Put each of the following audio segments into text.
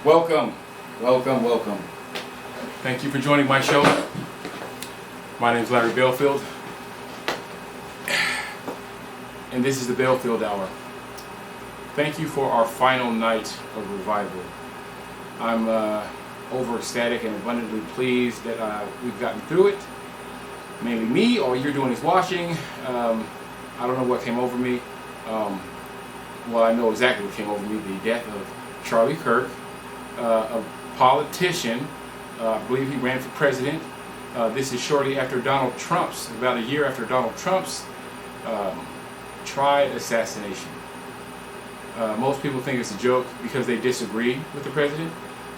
Welcome, welcome, welcome. Thank you for joining my show. My name is Larry Belfield, and this is the Belfield Hour. Thank you for our final night of revival. I'm over ecstatic and abundantly pleased that we've gotten through it. Mainly me, all you're doing is watching. I don't know what came over me. Well, I know exactly what came over me, the death of Charlie Kirk, a politician. I believe he ran for president. This is shortly after Donald Trump's, about a year after Donald Trump's tried assassination. Most people think it's a joke because they disagree with the president.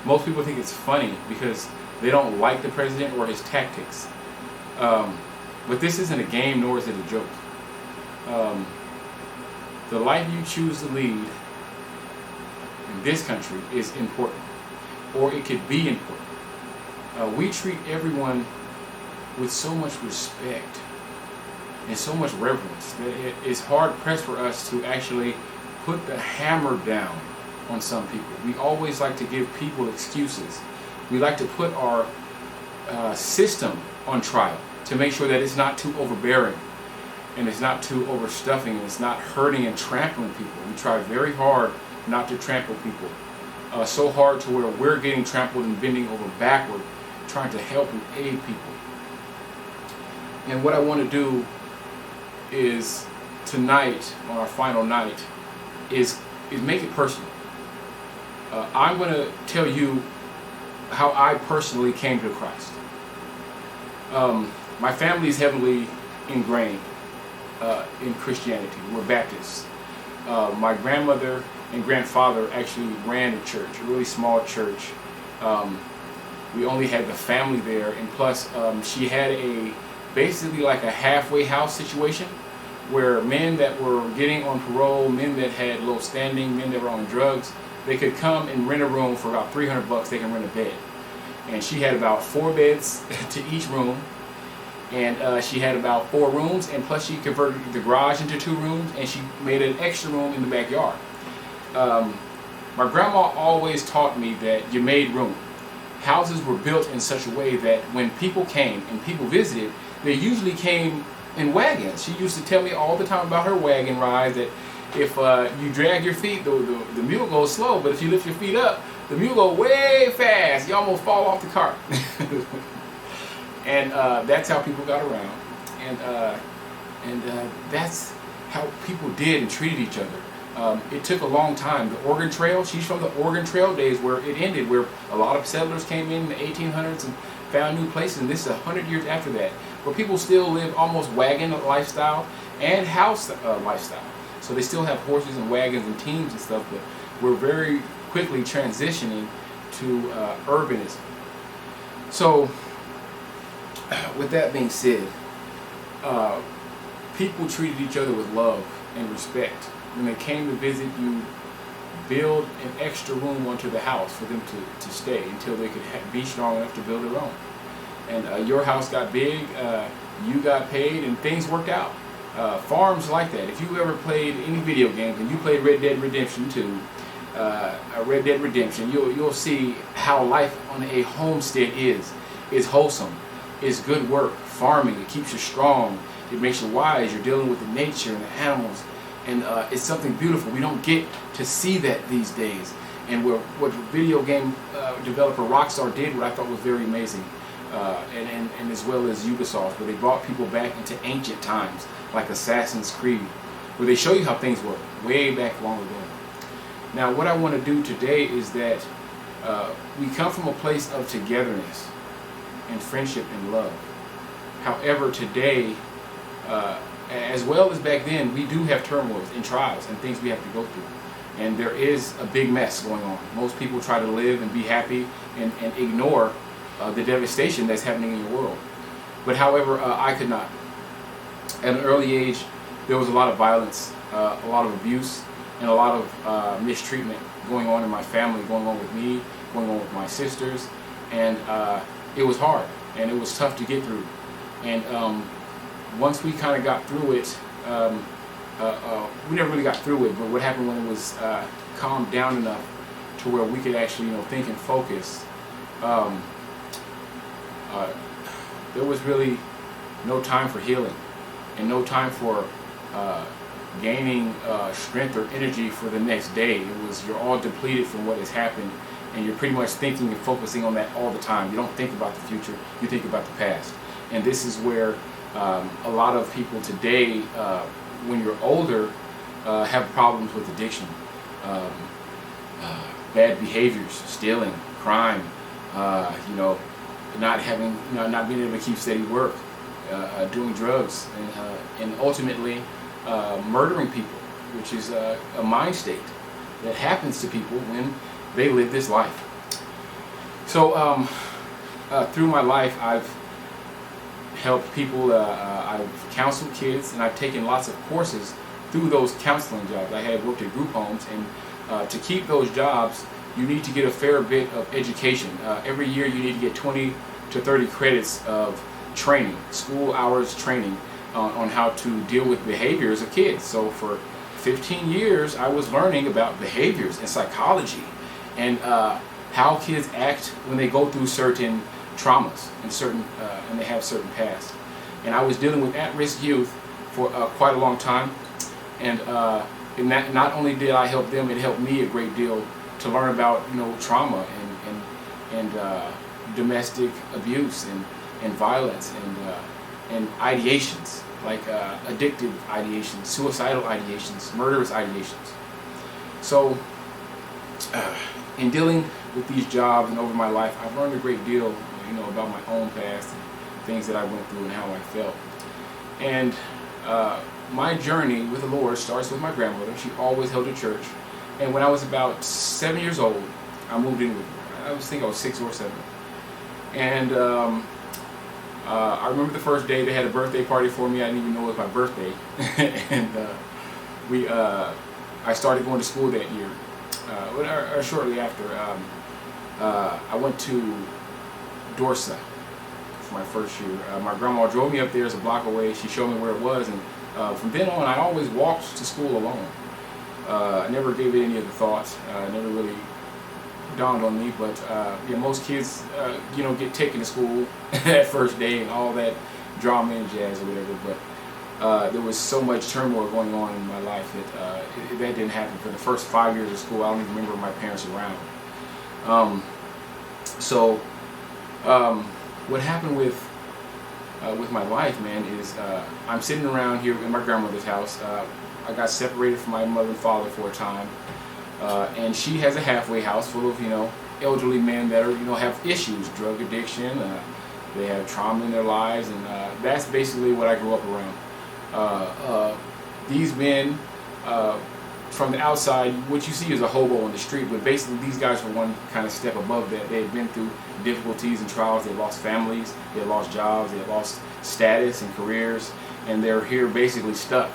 Most people think it's funny because they don't like the president or his tactics. But this isn't a game, nor is it a joke. The life you choose to lead in this country is important, or it could be important. We treat everyone with so much respect and so much reverence that it is hard pressed for us to actually put the hammer down on some people. We always like to give people excuses. We like to put our system on trial to make sure that it's not too overbearing and it's not too overstuffing and it's not hurting and trampling people. We try very hard not to trample people. So hard to where we're getting trampled and bending over backward trying to help and aid people. And what I want to do is tonight, on our final night, is make it personal. I'm going to tell you how I personally came to Christ. My family is heavily ingrained in Christianity. We're Baptists. My grandmother and grandfather actually ran a church, a really small church. We only had the family there, and plus she had basically like a halfway house situation where men that were getting on parole, men that had low standing, men that were on drugs, they could come and rent a room for about $300. They can rent a bed. And she had about 4 beds to each room. And she had about 4 rooms, and plus she converted the garage into 2 rooms, and she made an extra room in the backyard. My grandma always taught me that you made room. Houses were built in such a way that when people came and people visited, they usually came in wagons. She used to tell me all the time about her wagon ride that if you drag your feet, the mule goes slow, but if you lift your feet up, the mule goes way fast. You almost fall off the cart. And that's how people got around, and that's how people did and treated each other. It took a long time. The Oregon Trail, she's from the Oregon Trail days where it ended, where a lot of settlers came in the 1800s and found new places, and this is 100 years after that, where people still live almost wagon lifestyle and house lifestyle. So they still have horses and wagons and teams and stuff, but we're very quickly transitioning to urbanism. So, with that being said, people treated each other with love and respect. When they came to visit, you build an extra room onto the house for them to stay until they could be strong enough to build their own. And your house got big, you got paid, and things worked out. Farms like that. If you ever played any video games, and you played Red Dead Redemption 2, Red Dead Redemption, you'll see how life on a homestead is wholesome. It's good work, farming. It keeps you strong. It makes you wise. You're dealing with the nature and the animals, and it's something beautiful. We don't get to see that these days. And what video game developer Rockstar did, what I thought was very amazing, and as well as Ubisoft, where they brought people back into ancient times, like Assassin's Creed, where they show you how things were way back long ago. Now, what I want to do today is that we come from a place of togetherness and friendship and love. However, today, as well as back then, we do have turmoils and trials and things we have to go through. And there is a big mess going on. Most people try to live and be happy and ignore the devastation that's happening in your world. But however, I could not. At an early age, there was a lot of violence, a lot of abuse, and a lot of mistreatment going on in my family, going on with me, going on with my sisters. And it was hard, and it was tough to get through. And once we kind of got through it, we never really got through it, but what happened when it was calmed down enough to to where we could actually, think and focus, um, uh, there was really no time for healing and no time for uh, gaining strength or energy for the next day. You're all depleted from what has happened, and you're pretty much thinking and focusing on that all the time. You don't think about the future, you think about the past. And this is where a lot of people today, when you're older, have problems with addiction, bad behaviors, stealing, crime, not being able to keep steady work, doing drugs, and ultimately murdering people, which is a mind state that happens to people when they live this life. So through my life, I've helped people, I've counseled kids, and I've taken lots of courses through those counseling jobs. I had worked at group homes, and to keep those jobs, you need to get a fair bit of education. Every year you need to get 20 to 30 credits of training, school hours training on how to deal with behaviors of kids. So for 15 years I was learning about behaviors and psychology and how kids act when they go through certain traumas and they have certain pasts. And I was dealing with at-risk youth for quite a long time, and not only did I help them, it helped me a great deal to learn about trauma and domestic abuse and violence and ideations like addictive ideations, suicidal ideations, murderous ideations. So in dealing with these jobs and over my life, I've learned a great deal about my own past and things that I went through and how I felt. And my journey with the Lord starts with my grandmother. She always held a church. And when I was about 7 years old, I moved in with her. I think I was 6 or 7. And I remember the first day they had a birthday party for me. I didn't even know it was my birthday. And I started going to school that year. Or shortly after, I went to Dorsa for my first year. My grandma drove me up there. It's a block away. She showed me where it was, and from then on, I always walked to school alone. I never gave it any other thought. Never really dawned on me, but most kids, get taken to school that first day and all that drama and jazz or whatever. But there was so much turmoil going on in my life that that didn't happen for the first 5 years of school. I don't even remember my parents around. What happened with my life, man, is I'm sitting around here in my grandmother's house. I got separated from my mother and father for a time, and she has a halfway house full of elderly men that are have issues, drug addiction. They have trauma in their lives, and that's basically what I grew up around. These men, from the outside, what you see is a hobo on the street, but basically these guys were one kind of step above that. They had been through difficulties and trials. They lost families, they had lost jobs, they had lost status and careers, and they're here basically stuck.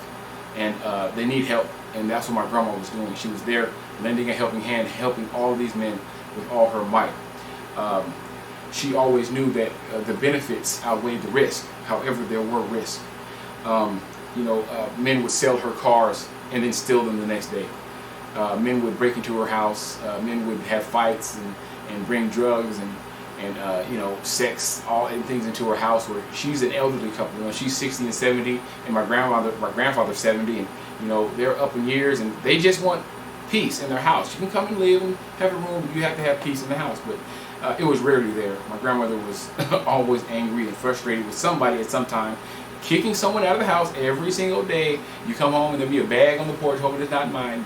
And they need help, and that's what my grandma was doing. She was there lending a helping hand, helping all of these men with all her might. She always knew that the benefits outweighed the risk. However, there were risks. Men would sell her cars and then steal them the next day. Men would break into her house. Men would have fights and bring drugs and sex, all and things into her house. Where she's an elderly couple. She's 60 and 70, and my grandfather's 70, and they're up in years, and they just want peace in their house. You can come and live and have a room, but you have to have peace in the house. But it was rarely there. My grandmother was always angry and frustrated with somebody at some time, kicking someone out of the house every single day. You come home and there'll be a bag on the porch, hoping it's not mine.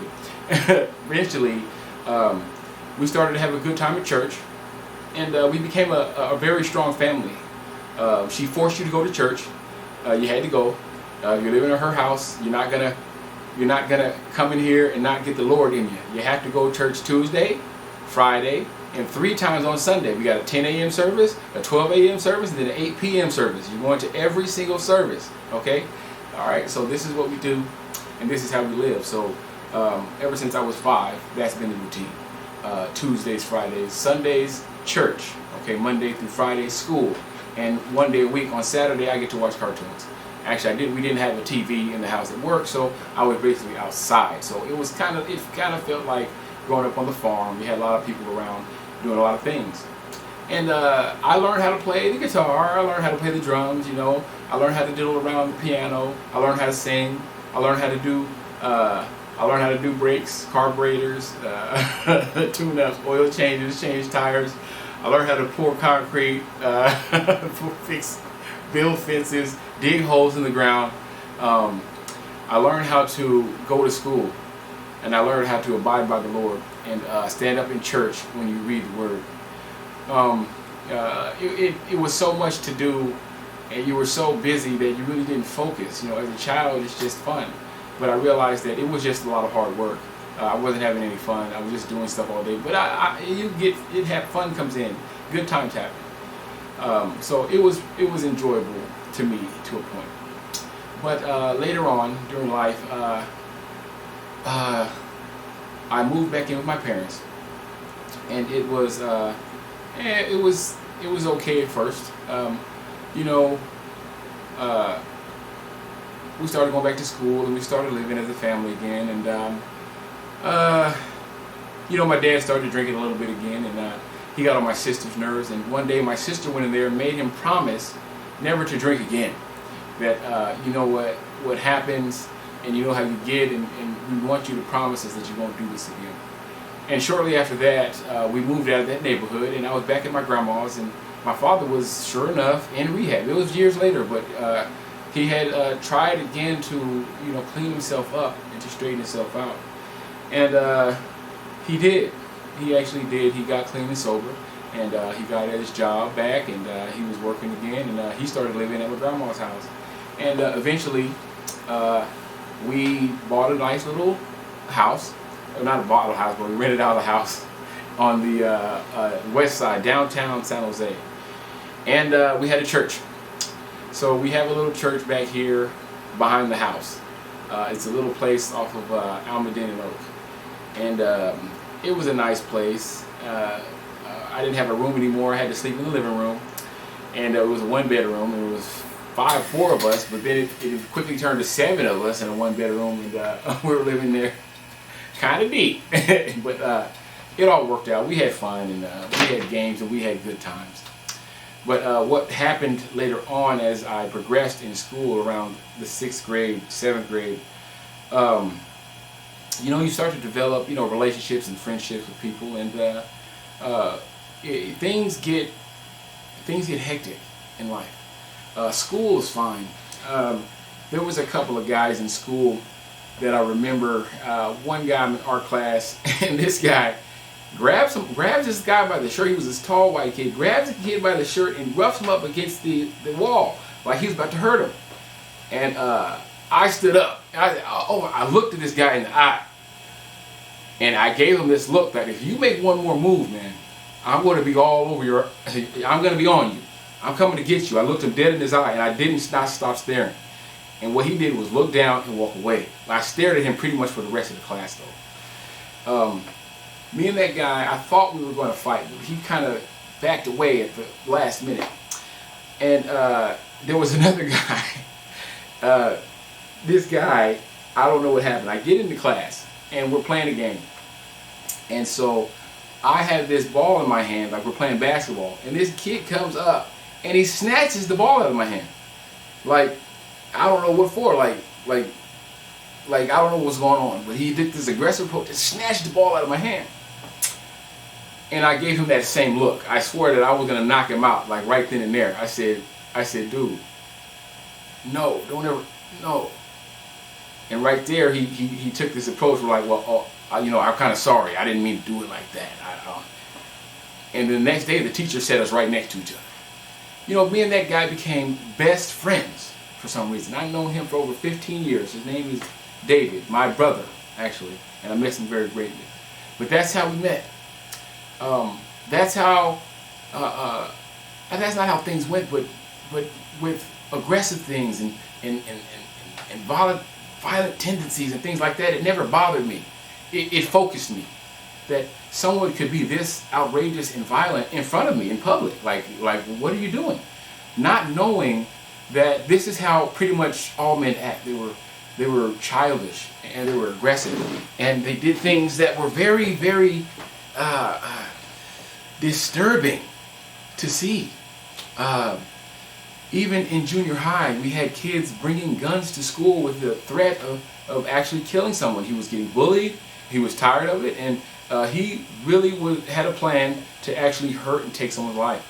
But eventually, we started to have a good time at church, and we became a very strong family. She forced you to go to church. You had to go. If you're living in her house, you're not gonna come in here and not get the Lord in you. You have to go to church Tuesday, Friday, and 3 times on Sunday. We got a 10 a.m. service, a 12 a.m. service, and then an 8 p.m. service. You're going to every single service, okay? All right, so this is what we do, and this is how we live. So ever since I was 5, that's been the routine. Tuesdays, Fridays, Sundays, church, okay? Monday through Friday, school, and 1 day a week on Saturday, I get to watch cartoons. Actually, we didn't have a TV in the house at work, so I was basically outside. So it kind of felt like growing up on the farm. We had a lot of people around doing a lot of things. And I learned how to play the guitar. I learned how to play the drums. You know, I learned how to diddle around the piano. I learned how to sing. I learned how to do brakes, carburetors, tune-ups, oil changes, change tires. I learned how to pour concrete, build fences, dig holes in the ground. I learned how to go to school, and I learned how to abide by the Lord and stand up in church when you read the Word. It was so much to do, and you were so busy that you really didn't focus. You know, as a child, it's just fun. But I realized that it was just a lot of hard work. I wasn't having any fun. I was just doing stuff all day. But fun comes in. Good times happen. So it was enjoyable to me to a point. But later on during life, I moved back in with my parents, and it was okay at first. You know, we started going back to school, and we started living as a family again. And you know, my dad started drinking a little bit again, and he got on my sister's nerves. And one day, my sister went in there and made him promise never to drink again. That you know what happens, and you know how you get, and we want you to promise us that you won't do this again. And shortly after that, we moved out of that neighborhood, and I was back at my grandma's, and my father was, sure enough, in rehab. It was years later, but he had tried again to, you know, clean himself up and to straighten himself out. And he did. He actually did. He got clean and sober, and he got his job back, and he was working again, and he started living at my grandma's house. And eventually, we bought a nice little house. Not a bottle house, but we rented out a house on the west side, downtown San Jose. And we had a church. So we have a little church back here behind the house. It's a little place off of Almaden and Oak. And it was a nice place. I didn't have a room anymore. I had to sleep in the living room. And it was a one-bedroom. It was four of us, but then it quickly turned to 7 of us in a one-bedroom, and we were living there kind of deep. But it all worked out. We had fun, and we had games, and we had good times. But what happened later on as I progressed in school around the 6th grade, 7th grade, you know, you start to develop, you know, relationships and friendships with people, and things get hectic in life. School is fine. There was a couple of guys in school that I remember. One guy in art class, and this guy grabs this guy by the shirt. He was this tall white kid. Grabs the kid by the shirt and roughs him up against the wall like he was about to hurt him. And I stood up. I looked at this guy in the eye, and I gave him this look that if you make one more move, man, I'm going to be all over your. I'm going to be on you. I'm coming to get you. I looked him dead in his eye, and I didn't not stop staring. And what he did was look down and walk away. I stared at him pretty much for the rest of the class, though. Me and that guy, I thought we were going to fight, but he kind of backed away at the last minute. And there was another guy. This guy, I don't know what happened. I get into class, and we're playing a game. And so I have this ball in my hand, like we're playing basketball. And this kid comes up, and he snatches the ball out of my hand. Like, I don't know what for. Like I don't know what's going on. But he did this aggressive approach and snatched the ball out of my hand. And I gave him that same look. I swore that I was going to knock him out, like right then and there. I said, dude, no, don't ever, no. And right there, he took this approach. We're like, well, you know, I'm kind of sorry. I didn't mean to do it like that. And the next day, the teacher set us right next to each other. You know, me and that guy became best friends for some reason. I've known him for over 15 years. His name is David, my brother, actually. And I miss him very greatly. But that's how we met. That's how, that's not how things went, but with aggressive things and violent tendencies and things like that, it never bothered me. It focused me that someone could be this outrageous and violent in front of me in public. Like what are you doing? Not knowing that this is how pretty much all men act. They were they were childish, and they were aggressive, and they did things that were very, very disturbing to see. Even in junior high, we had kids bringing guns to school with the threat of actually killing someone. He was getting bullied, he was tired of it, and he really had a plan to actually hurt and take someone's life.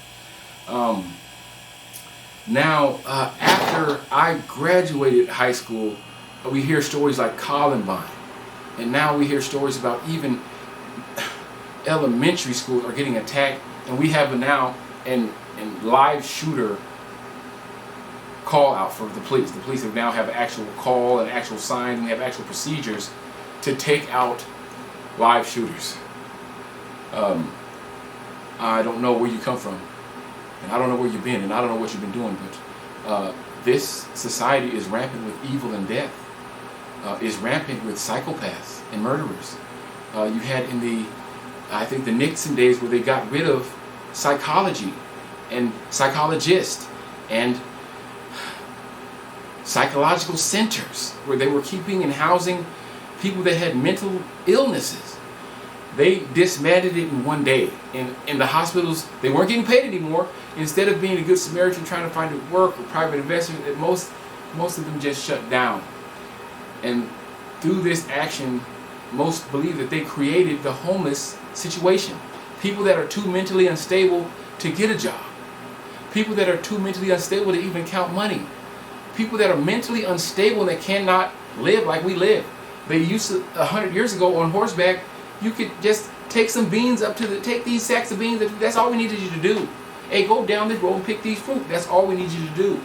Now, after I graduated high school, we hear stories like Columbine, and now we hear stories about even elementary schools are getting attacked, and we have now a live shooter call out for the police. The police now have an actual call and actual signs, and we have actual procedures to take out live shooters. I don't know where you come from, and I don't know where you've been, and I don't know what you've been doing, but this society is rampant with evil and death, is rampant with psychopaths and murderers. You had in I think the Nixon days, where they got rid of psychology and psychologists and psychological centers where they were keeping and housing people that had mental illnesses. They dismantled it in one day. In the hospitals, they weren't getting paid anymore. Instead of being a good Samaritan trying to find work or private investment, most of them just shut down. And through this action, most believe that they created the homeless situation. People that are too mentally unstable to get a job. People that are too mentally unstable to even count money. People that are mentally unstable and that cannot live like we live. They used to, 100 years ago on horseback, you could just take some beans take these sacks of beans, that's all we needed you to do. Hey, go down this road and pick these fruit, that's all we need you to do.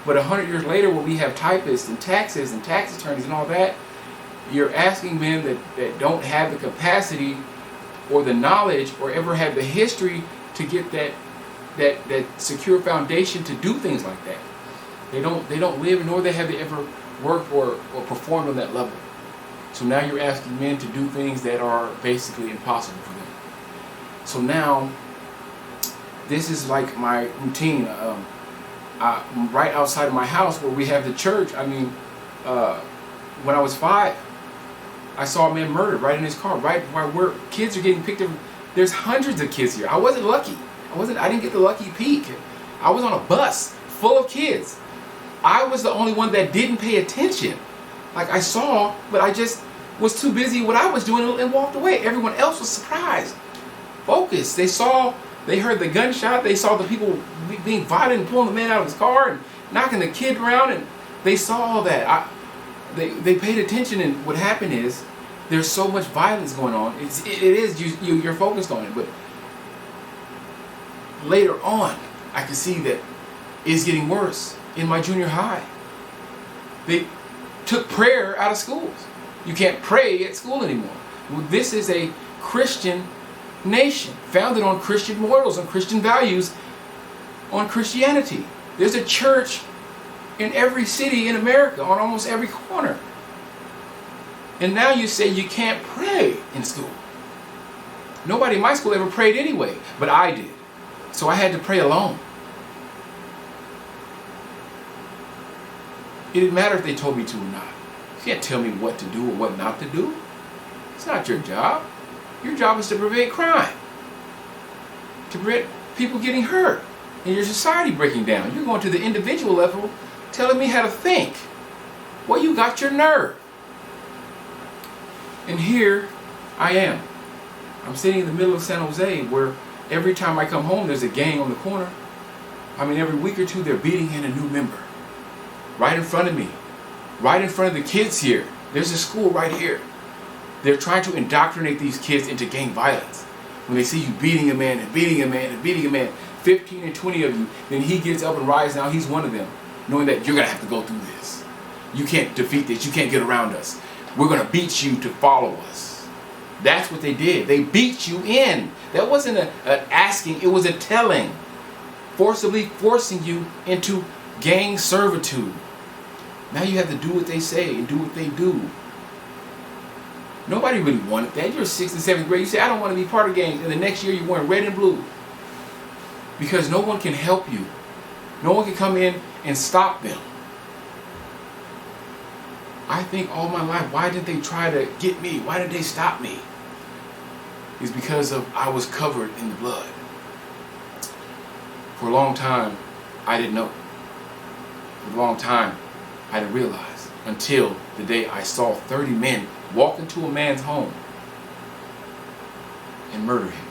But 100 years later, when we have typists and taxes and tax attorneys and all that, you're asking men that don't have the capacity or the knowledge or ever have the history to get that secure foundation to do things like that. They don't live, nor have they ever worked or performed on that level. So now you're asking men to do things that are basically impossible for them. So now, this is like my routine. Right outside of my house where we have the church, when I was 5, I saw a man murdered right in his car, right where kids are getting picked up. There's hundreds of kids here. I wasn't lucky. I didn't get the lucky peak. I was on a bus full of kids. I was the only one that didn't pay attention. Like, I saw, but I just was too busy what I was doing and walked away. Everyone else was surprised, focused. They heard the gunshot. They saw the people being violent and pulling the man out of his car and knocking the kid around, and they saw all that. They paid attention, and what happened is there's so much violence going on. You're focused on it, but later on, I could see that it's getting worse. In my junior high, they took prayer out of schools. You can't pray at school anymore. Well, this is a Christian nation, founded on Christian morals, on Christian values, on Christianity. There's a church in every city in America, on almost every corner. And now you say you can't pray in school. Nobody in my school ever prayed anyway, but I did. So I had to pray alone. It didn't matter if they told me to or not. You can't tell me what to do or what not to do. It's not your job. Your job is to prevent crime, to prevent people getting hurt, and your society breaking down. You're going to the individual level, telling me how to think. Well, you got your nerve. And here I am. I'm sitting in the middle of San Jose, where every time I come home, there's a gang on the corner. Every week or two, they're beating in a new member. Right in front of me, right in front of the kids here. There's a school right here. They're trying to indoctrinate these kids into gang violence. When they see you beating a man and beating a man and beating a man, 15 and 20 of you, then he gets up and rises. Now he's one of them, knowing that you're going to have to go through this. You can't defeat this. You can't get around us. We're going to beat you to follow us. That's what they did. They beat you in. That wasn't an asking, it was a telling. Forcibly forcing you into gang servitude. Now you have to do what they say and do what they do. Nobody really wanted that. You're 6th and 7th grade. You say, I don't want to be part of gangs. And the next year you're wearing red and blue. Because no one can help you. No one can come in and stop them. I think all my life, why did they try to get me? Why did they stop me? It's because I was covered in the blood. For a long time, I didn't know. For a long time, I didn't realize, until the day I saw 30 men walk into a man's home and murder him.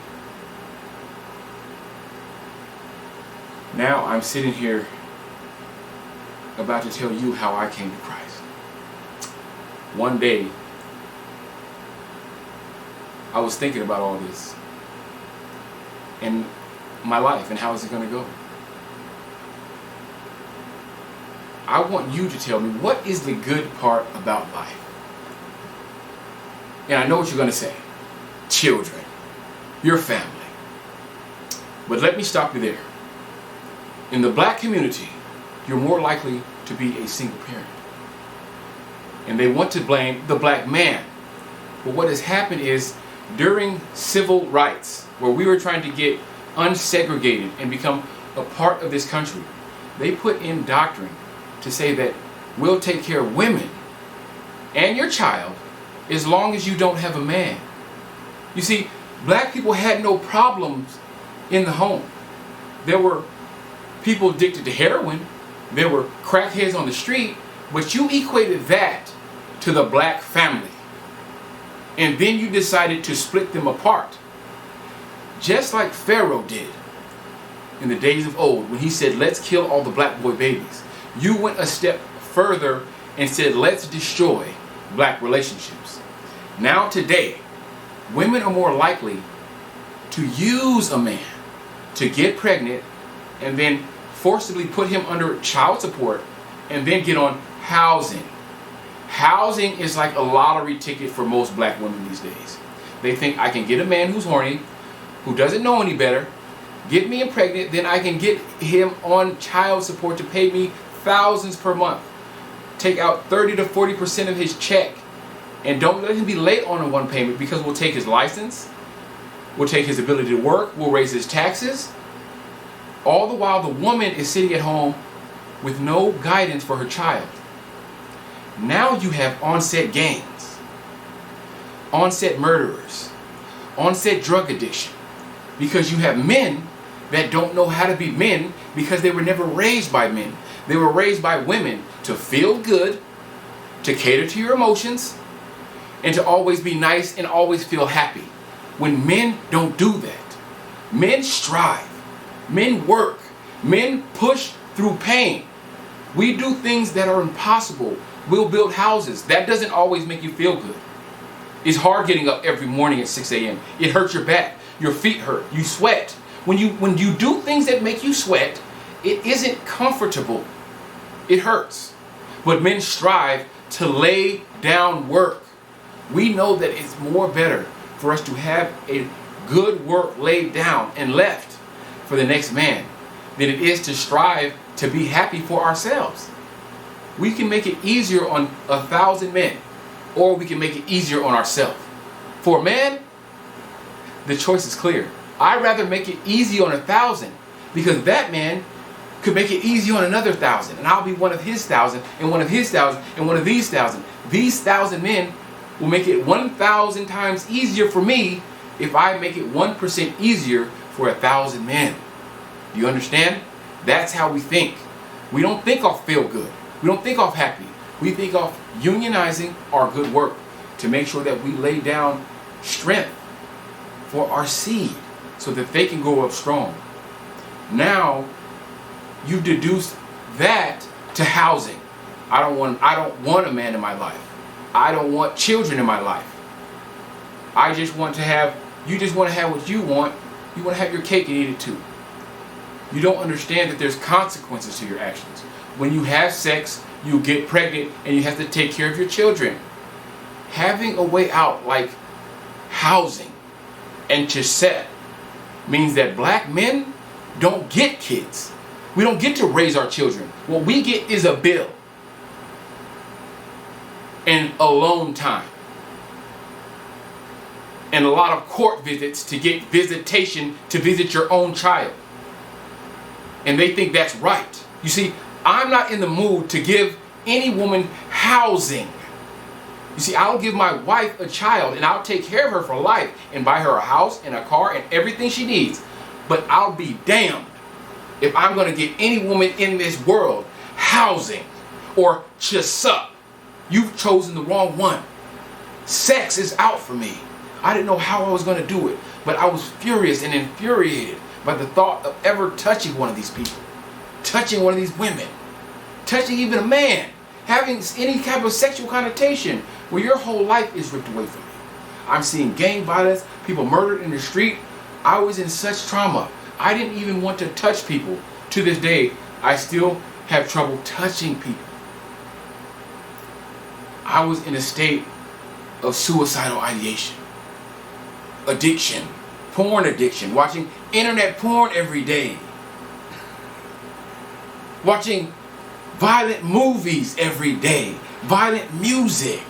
Now I'm sitting here about to tell you how I came to Christ. One day, I was thinking about all this and my life and how is it going to go. I want you to tell me, what is the good part about life? And I know what you're going to say. Children, your family. But let me stop you there. In the black community, you're more likely to be a single parent. And they want to blame the black man. But what has happened is, during civil rights, where we were trying to get unsegregated and become a part of this country, they put in doctrine to say that we'll take care of women and your child as long as you don't have a man. You see, black people had no problems in the home. There were people addicted to heroin. There were crackheads on the street. But you equated that to the black family. And then you decided to split them apart. Just like Pharaoh did in the days of old, when he said, let's kill all the black boy babies. You went a step further and said, let's destroy black relationships. Now today, women are more likely to use a man to get pregnant and then forcibly put him under child support and then get on housing. Housing is like a lottery ticket for most black women these days. They think, I can get a man who's horny, who doesn't know any better, get me pregnant, then I can get him on child support to pay me thousands per month. Take out 30 to 40% of his check. And don't let him be late on a one payment, because we'll take his license, we'll take his ability to work, we'll raise his taxes. All the while the woman is sitting at home with no guidance for her child. Now you have onset gangs, onset murderers, onset drug addiction, because you have men that don't know how to be men because they were never raised by men. They were raised by women to feel good, to cater to your emotions, and to always be nice and always feel happy. When men don't do that, men strive, men work, men push through pain. We do things that are impossible. We'll build houses. That doesn't always make you feel good. It's hard getting up every morning at 6 a.m. It hurts your back. Your feet hurt. You sweat. When you do things that make you sweat, it isn't comfortable. It hurts. But men strive to lay down work. We know that it's more better for us to have a good work laid down and left for the next man than it is to strive to be happy for ourselves. We can make it easier on 1,000 men, or we can make it easier on ourselves. For a man, the choice is clear. I'd rather make it easy on 1,000, because that man could make it easy on another 1,000, and I'll be one of his 1,000, and one of his 1,000, and one of these 1,000. These 1,000 men will make it 1,000 times easier for me if I make it 1% easier for 1,000 men. Do you understand? That's how we think. We don't think off feel good. We don't think off happy. We think off unionizing our good work to make sure that we lay down strength for our seed so that they can grow up strong. Now, you deduce that to housing. I don't want a man in my life. I don't want children in my life. You just want to have what you want. You want to have your cake and eat it too. You don't understand that there's consequences to your actions. When you have sex, you get pregnant, and you have to take care of your children. Having a way out like housing and chesed means that black men don't get kids. We don't get to raise our children. What we get is a bill and alone time and a lot of court visits to get visitation to visit your own child. And they think that's right. You see, I'm not in the mood to give any woman housing. You see, I'll give my wife a child and I'll take care of her for life and buy her a house and a car and everything she needs. But I'll be damned if I'm going to give any woman in this world housing or just sup. You've chosen the wrong one. Sex is out for me. I didn't know how I was going to do it, but I was furious and infuriated by the thought of ever touching one of these people, touching one of these women, touching even a man, having any type of sexual connotation where your whole life is ripped away from you. I'm seeing gang violence, people murdered in the street. I was in such trauma. I didn't even want to touch people. To this day, I still have trouble touching people. I was in a state of suicidal ideation, addiction, porn addiction, watching internet porn every day, watching violent movies every day, violent music.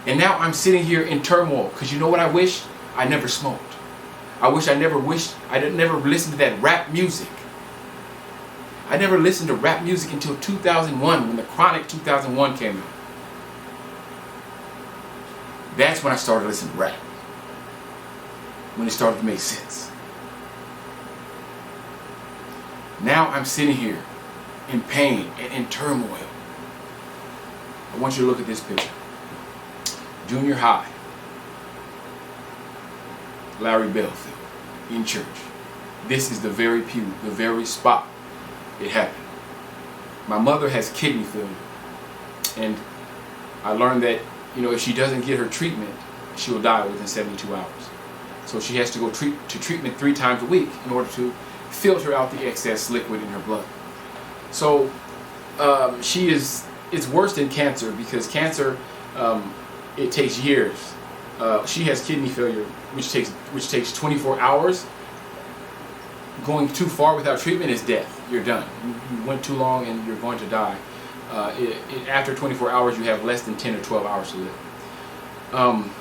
And now I'm sitting here in turmoil because you know what I wish? I never smoked. I never listened to that rap music. I never listened to rap music until 2001 when the Chronic 2001 came out. That's when I started listening to rap. When it started to make sense. Now I'm sitting here in pain and in turmoil. I want you to look at this picture. Junior high. Larry Belfield in church. This is the very pew, the very spot it happened. My mother has kidney failure. And I learned that, if she doesn't get her treatment, she will die within 72 hours. So she has to go to treatment 3 times a week in order to filter out the excess liquid in her blood. So it's worse than cancer because cancer, it takes years. She has kidney failure, which takes 24 hours. Going too far without treatment is death. You're done. You went too long and you're going to die. After 24 hours, you have less than 10 or 12 hours to live.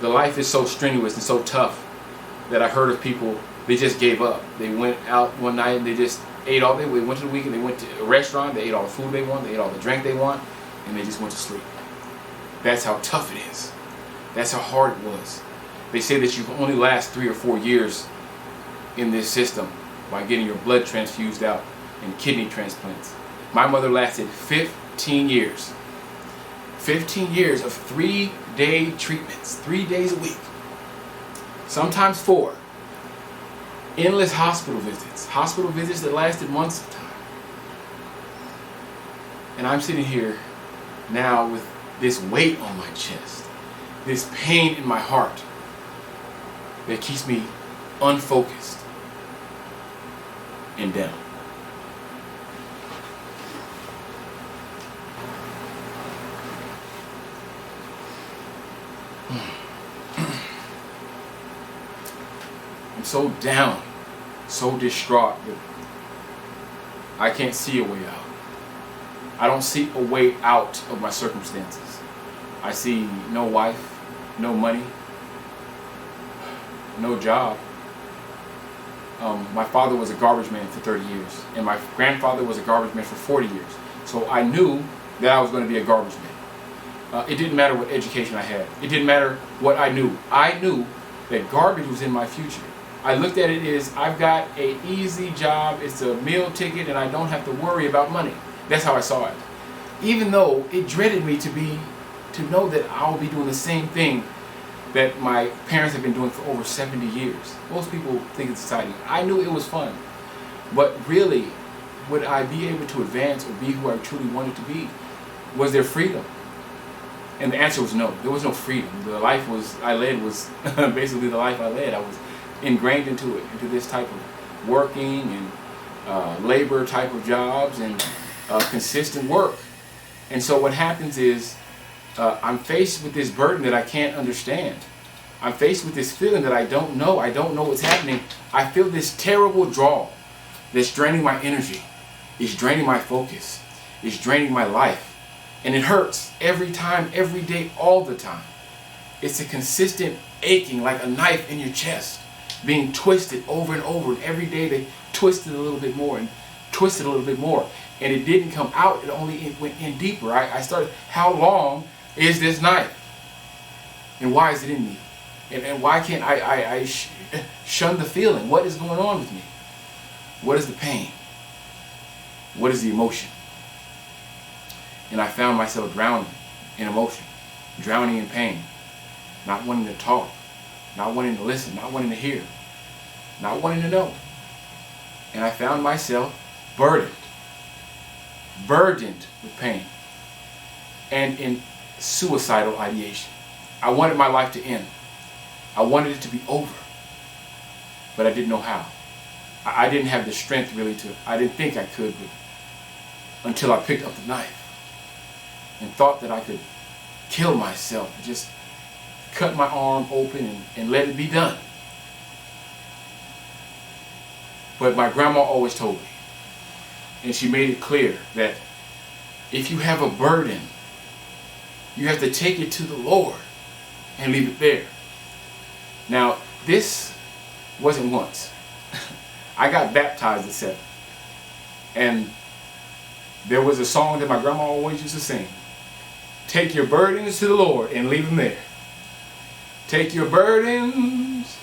The life is so strenuous and so tough that I heard of people, they just gave up. They went out one night and they just ate all day. They went to the weekend, they went to a restaurant, they ate all the food they want, they ate all the drink they want, and they just went to sleep. That's how tough it is. That's how hard it was. They say that you can only last 3 or 4 years in this system by getting your blood transfused out and kidney transplants. My mother lasted 15 years. 15 years of 3-day treatments, 3 days a week. Sometimes 4. Endless hospital visits that lasted months of time. And I'm sitting here now with this weight on my chest, this pain in my heart that keeps me unfocused and down. I'm so down, so distraught that I can't see a way out. I don't see a way out of my circumstances. I see no wife, no money, no job. My father was a garbage man for 30 years, and my grandfather was a garbage man for 40 years. So I knew that I was going to be a garbage man. It didn't matter what education I had. It didn't matter what I knew. I knew that garbage was in my future. I looked at it as I've got an easy job, it's a meal ticket, and I don't have to worry about money. That's how I saw it. Even though it dreaded me to know that I'll be doing the same thing that my parents have been doing for over 70 years. Most people think it's exciting. I knew it was fun. But really, would I be able to advance or be who I truly wanted to be? Was there freedom? And the answer was no. There was no freedom. The life I led was basically the life I led. I was ingrained into this type of working and labor type of jobs and consistent work. And so what happens is I'm faced with this burden that I can't understand. I'm faced with this feeling that I don't know what's happening. I feel this terrible draw that's draining my energy. It's draining my focus. It's draining my life. And it hurts every time, every day, all the time. It's a consistent aching like a knife in your chest, being twisted over and over. And every day they twisted a little bit more and twisted a little bit more. And it didn't come out, it only went in deeper. I started, how long is this knife? And why is it in me? And why can't I shun the feeling? What is going on with me? What is the pain? What is the emotion? And I found myself drowning in emotion, drowning in pain, not wanting to talk, not wanting to listen, not wanting to hear, not wanting to know. And I found myself burdened with pain and in suicidal ideation. I wanted my life to end. I wanted it to be over, but I didn't know how. I didn't have the strength really I didn't think I could, but until I picked up the knife and thought that I could kill myself, just cut my arm open and let it be done. But my grandma always told me, and she made it clear, that if you have a burden, you have to take it to the Lord and leave it there. Now, this wasn't once. I got baptized at 7. And there was a song that my grandma always used to sing. Take your burdens to the Lord and leave them there. Take your burdens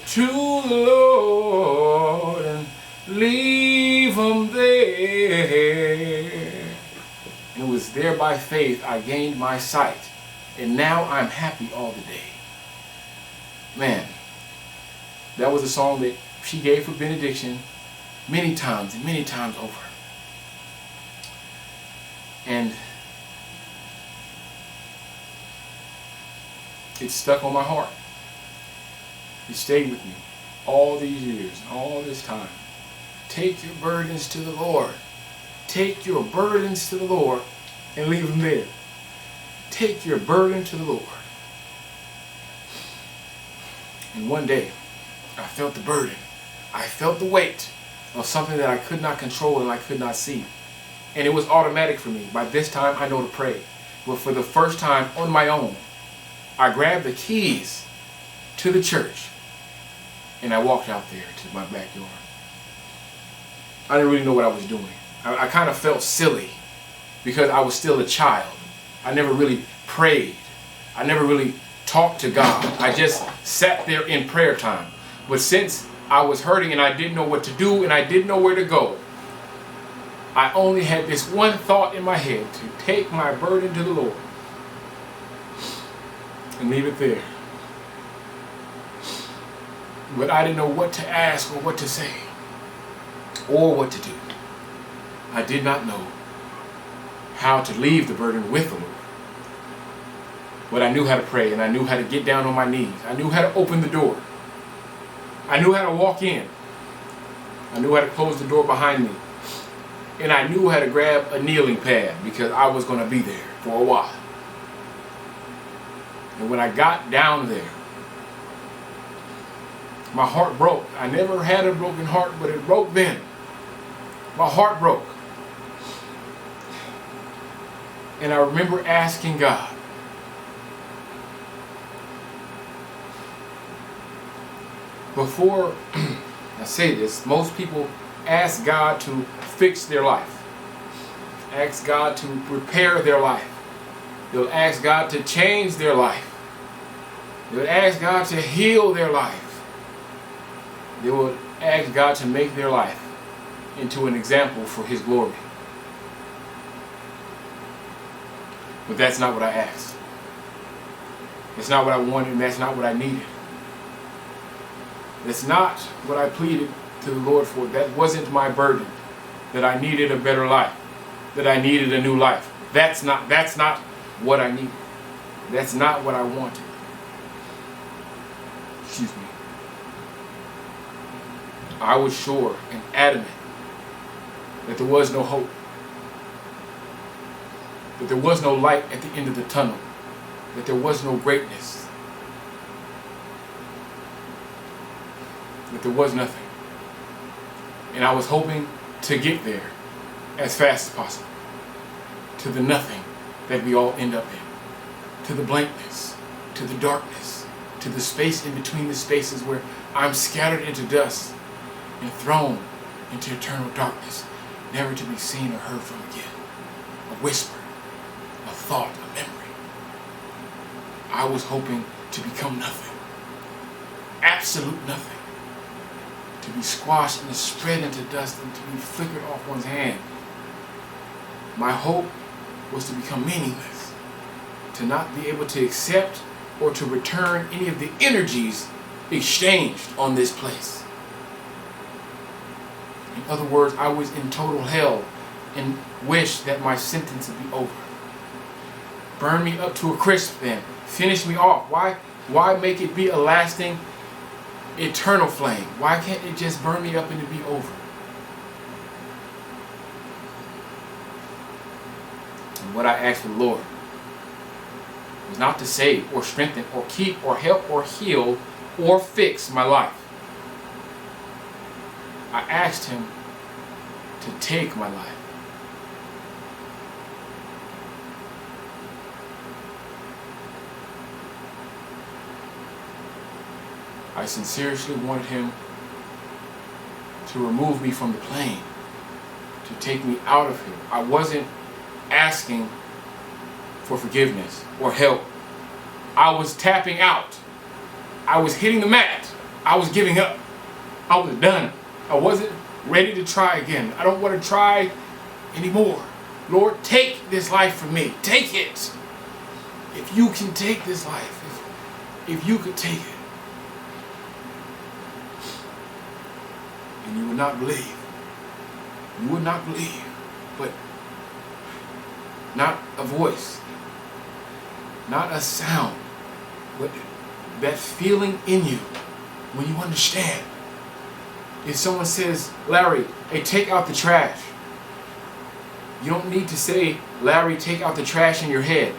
to the Lord and leave them there. And it was there by faith I gained my sight. And now I'm happy all the day. Man, that was a song that she gave for benediction many times and many times over. And it stuck on my heart. It stayed with me all these years, all this time. Take your burdens to the Lord. Take your burdens to the Lord and leave them there. Take your burden to the Lord. And one day, I felt the burden. I felt the weight of something that I could not control and I could not see. And it was automatic for me. By this time, I know to pray. But for the first time on my own, I grabbed the keys to the church and I walked out there to my backyard. I didn't really know what I was doing. I kind of felt silly because I was still a child. I never really prayed. I never really talked to God. I just sat there in prayer time. But since I was hurting and I didn't know what to do and I didn't know where to go, I only had this one thought in my head: to take my burden to the Lord and leave it there. But I didn't know what to ask or what to say or what to do. I did not know how to leave the burden with the Lord. But I knew how to pray, and I knew how to get down on my knees. I knew how to open the door. I knew how to walk in. I knew how to close the door behind me. And I knew how to grab a kneeling pad because I was going to be there for a while. And when I got down there, my heart broke. I never had a broken heart, but it broke then. My heart broke. And I remember asking God, before I say this, most people ask God to fix their life. Ask God to repair their life. They'll ask God to change their life. They'll ask God to heal their life. They will ask God to make their life into an example for His glory. But that's not what I asked. It's not what I wanted, and that's not what I needed. It's not what I pleaded to the Lord for. That wasn't my burden. That I needed a better life. That I needed a new life. That's not what I needed. That's not what I wanted. Excuse me. I was sure and adamant that there was no hope. That there was no light at the end of the tunnel. That there was no greatness. That there was nothing. And I was hoping to get there as fast as possible. To the nothing that we all end up in. To the blankness. To the darkness. To the space in between the spaces where I'm scattered into dust and thrown into eternal darkness, never to be seen or heard from again. A whisper, a thought, a memory. I was hoping to become nothing. Absolute nothing. To be squashed and spread into dust and to be flickered off one's hand. My hope was to become meaningless. To not be able to accept or to return any of the energies exchanged on this place. In other words, I was in total hell and wished that my sentence would be over. Burn me up to a crisp then. Finish me off. Why make it be a lasting, eternal flame? Why can't it just burn me up and it be over? And what I asked for the Lord was not to save or strengthen or keep or help or heal or fix my life. I asked him to take my life. I sincerely wanted him to remove me from the plane, to take me out of here. I wasn't asking for forgiveness or help. I was tapping out. I was hitting the mat. I was giving up. I was done. I wasn't ready to try again. I don't want to try anymore. Lord, take this life from me. Take it. If you can take this life, if you could take it. And you would not believe. You would not believe. But not a voice. Not a sound. But that feeling in you when you understand. If someone says, Larry, hey, take out the trash. You don't need to say, Larry, take out the trash in your head.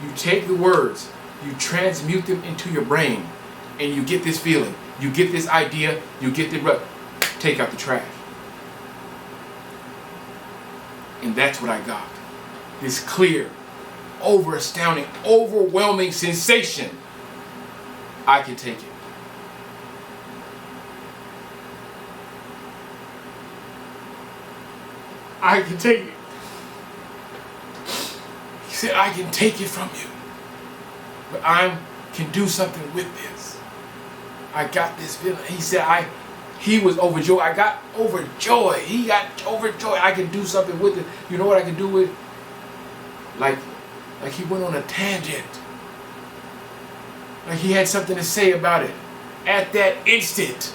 You take the words, you transmute them into your brain, and you get this feeling. You get this idea, you get the take out the trash. And that's what I got. This clear, astounding, overwhelming sensation. I can take it. I can take it. He said, I can take it from you. But I can do something with this. I got this feeling. He said, he was overjoyed. I got overjoyed. He got overjoyed. I can do something with it. You know what I can do with it? Like he went on a tangent. Like he had something to say about it at that instant.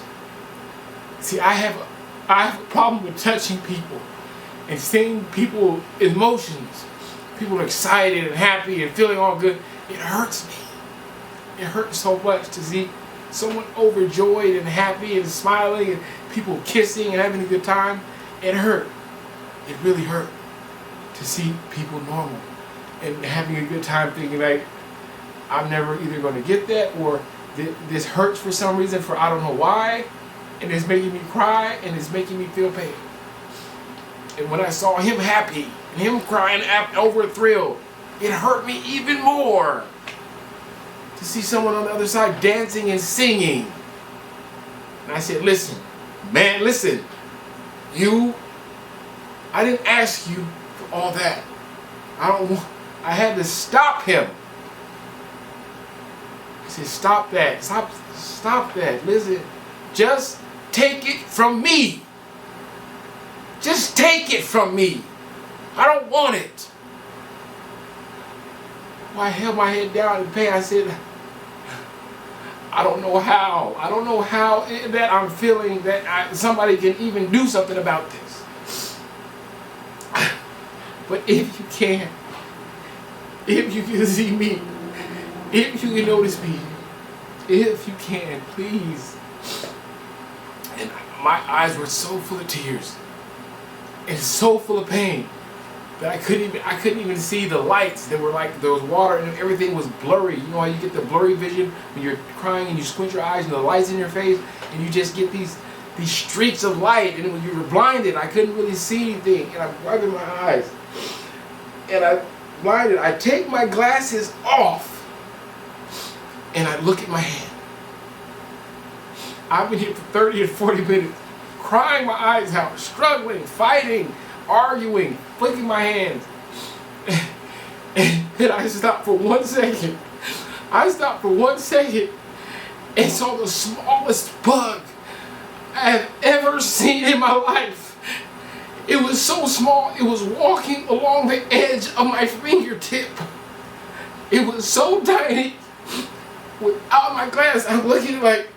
See, I have a problem with touching people and seeing people emotions. People are excited and happy and feeling all good. It hurts me. It hurts so much to see someone overjoyed and happy and smiling and people kissing and having a good time. It hurt. It really hurt to see people normal and having a good time, thinking like, I'm never either going to get that, or this hurts for some reason, for I don't know why, and it's making me cry and it's making me feel pain. And when I saw him happy and him crying over a thrill, it hurt me even more to see someone on the other side dancing and singing. And I said, listen, man, listen, I didn't ask you for all that. I had to stop him. I said, stop that. Stop that. Listen, just take it from me. Just take it from me. I don't want it. Well, I held my head down in pain. I said, I don't know how. I don't know how that I'm feeling that somebody can even do something about this. But if you can see me, if you can notice me, if you can, please. And my eyes were so full of tears and so full of pain that I couldn't even see the lights. They were like, there was water and everything was blurry. You know how you get the blurry vision when you're crying and you squint your eyes and the light's in your face and you just get these streaks of light, and when you were blinded, I couldn't really see anything, and I'm rubbing my eyes and I'm blinded. I take my glasses off and I look at my hand. I've been here for 30 or 40 minutes crying my eyes out, struggling, fighting, arguing, flicking my hands. And then I stopped for 1 second. I stopped for 1 second and saw the smallest bug I have ever seen in my life. It was so small, it was walking along the edge of my fingertip. It was so tiny. Without my glass, I'm looking like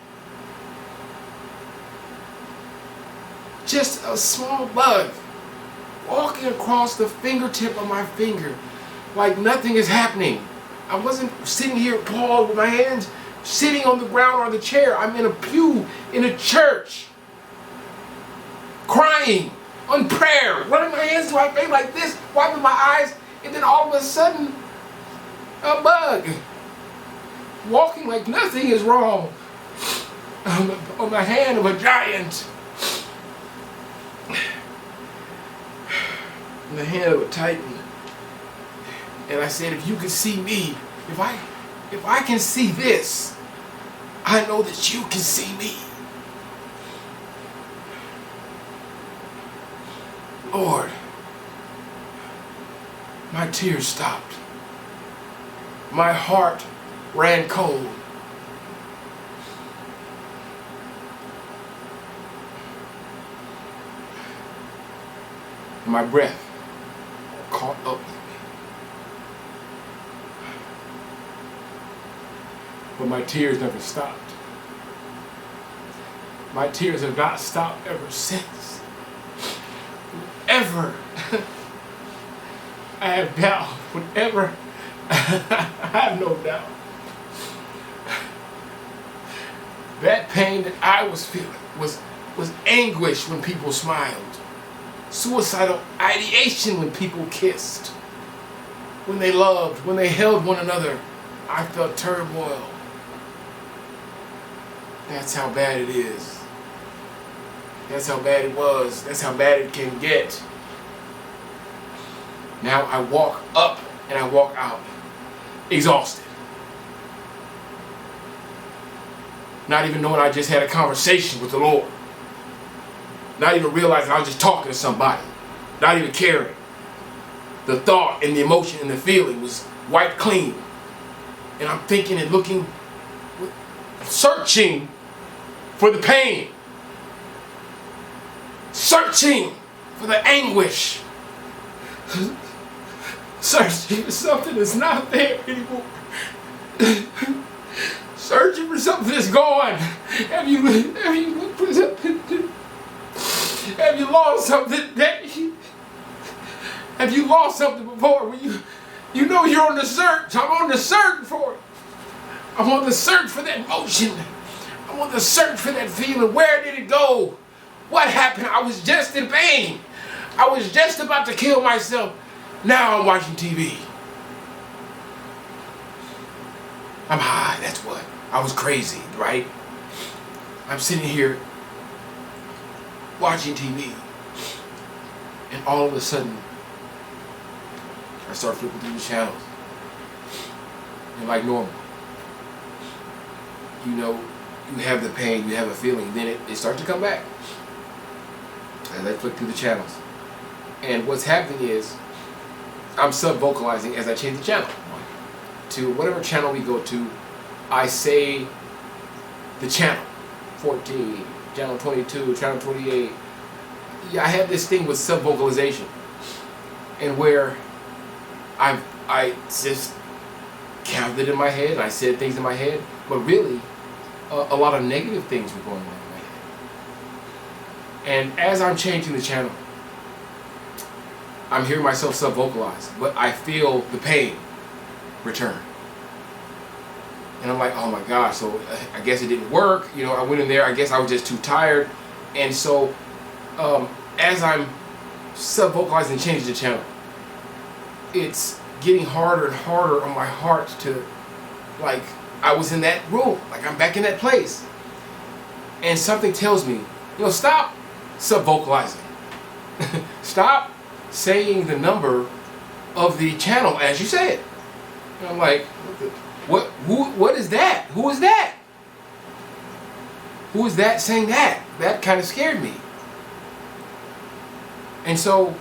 just a small bug walking across the fingertip of my finger like nothing is happening. I wasn't sitting here appalled with my hands sitting on the ground or on the chair. I'm in a pew in a church, crying on prayer, running my hands to my face like this, wiping my eyes, and then all of a sudden, a bug walking like nothing is wrong on the hand of a giant, in the hand of a titan. And I said, if you can see me, if I can see this, I know that you can see me. Lord, my tears stopped. My heart ran cold. My breath caught up with me. But my tears never stopped. My tears have not stopped ever since. Whenever I have doubt, whenever I have no doubt, that pain that I was feeling was anguish when people smiled, suicidal ideation when people kissed, when they loved, when they held one another. I felt turmoil. That's how bad it is. That's how bad it was. That's how bad it can get. Now I walk up and I walk out exhausted. Not even knowing I just had a conversation with the Lord. Not even realizing I was just talking to somebody. Not even caring. The thought and the emotion and the feeling was wiped clean. And I'm thinking and looking, searching for the pain. Searching for the anguish. Searching for something that's not there anymore. Searching for something that's gone. Have you lost something today? Have you lost something before? You know you're on the search. I'm on the search for it. I'm on the search for that emotion. I'm on the search for that feeling. Where did it go? What happened? I was just in pain. I was just about to kill myself. Now I'm watching TV. I'm high, that's what. I was crazy, right? I'm sitting here watching TV. And all of a sudden, I start flipping through the channels. And like normal. You know, you have the pain, you have a feeling, then it starts to come back. As I flick through the channels. And what's happening is, I'm sub-vocalizing as I change the channel. To whatever channel we go to, I say the channel. 14, channel 22, channel 28. Yeah, I have this thing with sub-vocalization. And where I just counted in my head, and I said things in my head, but really, a lot of negative things were going on in my head. And as I'm changing the channel, I'm hearing myself sub-vocalize, but I feel the pain return. And I'm like, oh my gosh, so I guess it didn't work. You know, I went in there, I guess I was just too tired. And so, as I'm sub-vocalizing and changing the channel, it's getting harder and harder on my heart to, like, I was in that room, like I'm back in that place. And something tells me, you know, stop sub-vocalizing. Stop saying the number of the channel as you say it. And I'm like, what is that? Who is that? Who is that saying that? That kind of scared me. And so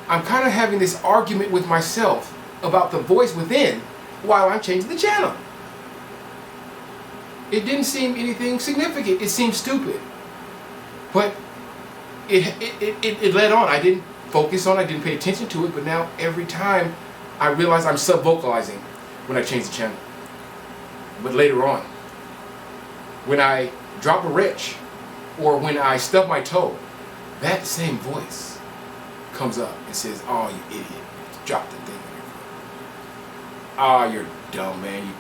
I'm kind of having this argument with myself about the voice within while I'm changing the channel. It didn't seem anything significant. It seemed stupid. But it led on. I didn't focus on it. I didn't pay attention to it. But now every time I realize I'm sub-vocalizing when I change the channel. But later on, when I drop a wrench or when I stub my toe, that same voice comes up and says, "Oh, you idiot. You dropped the thing on your foot. Oh, you're dumb, man. You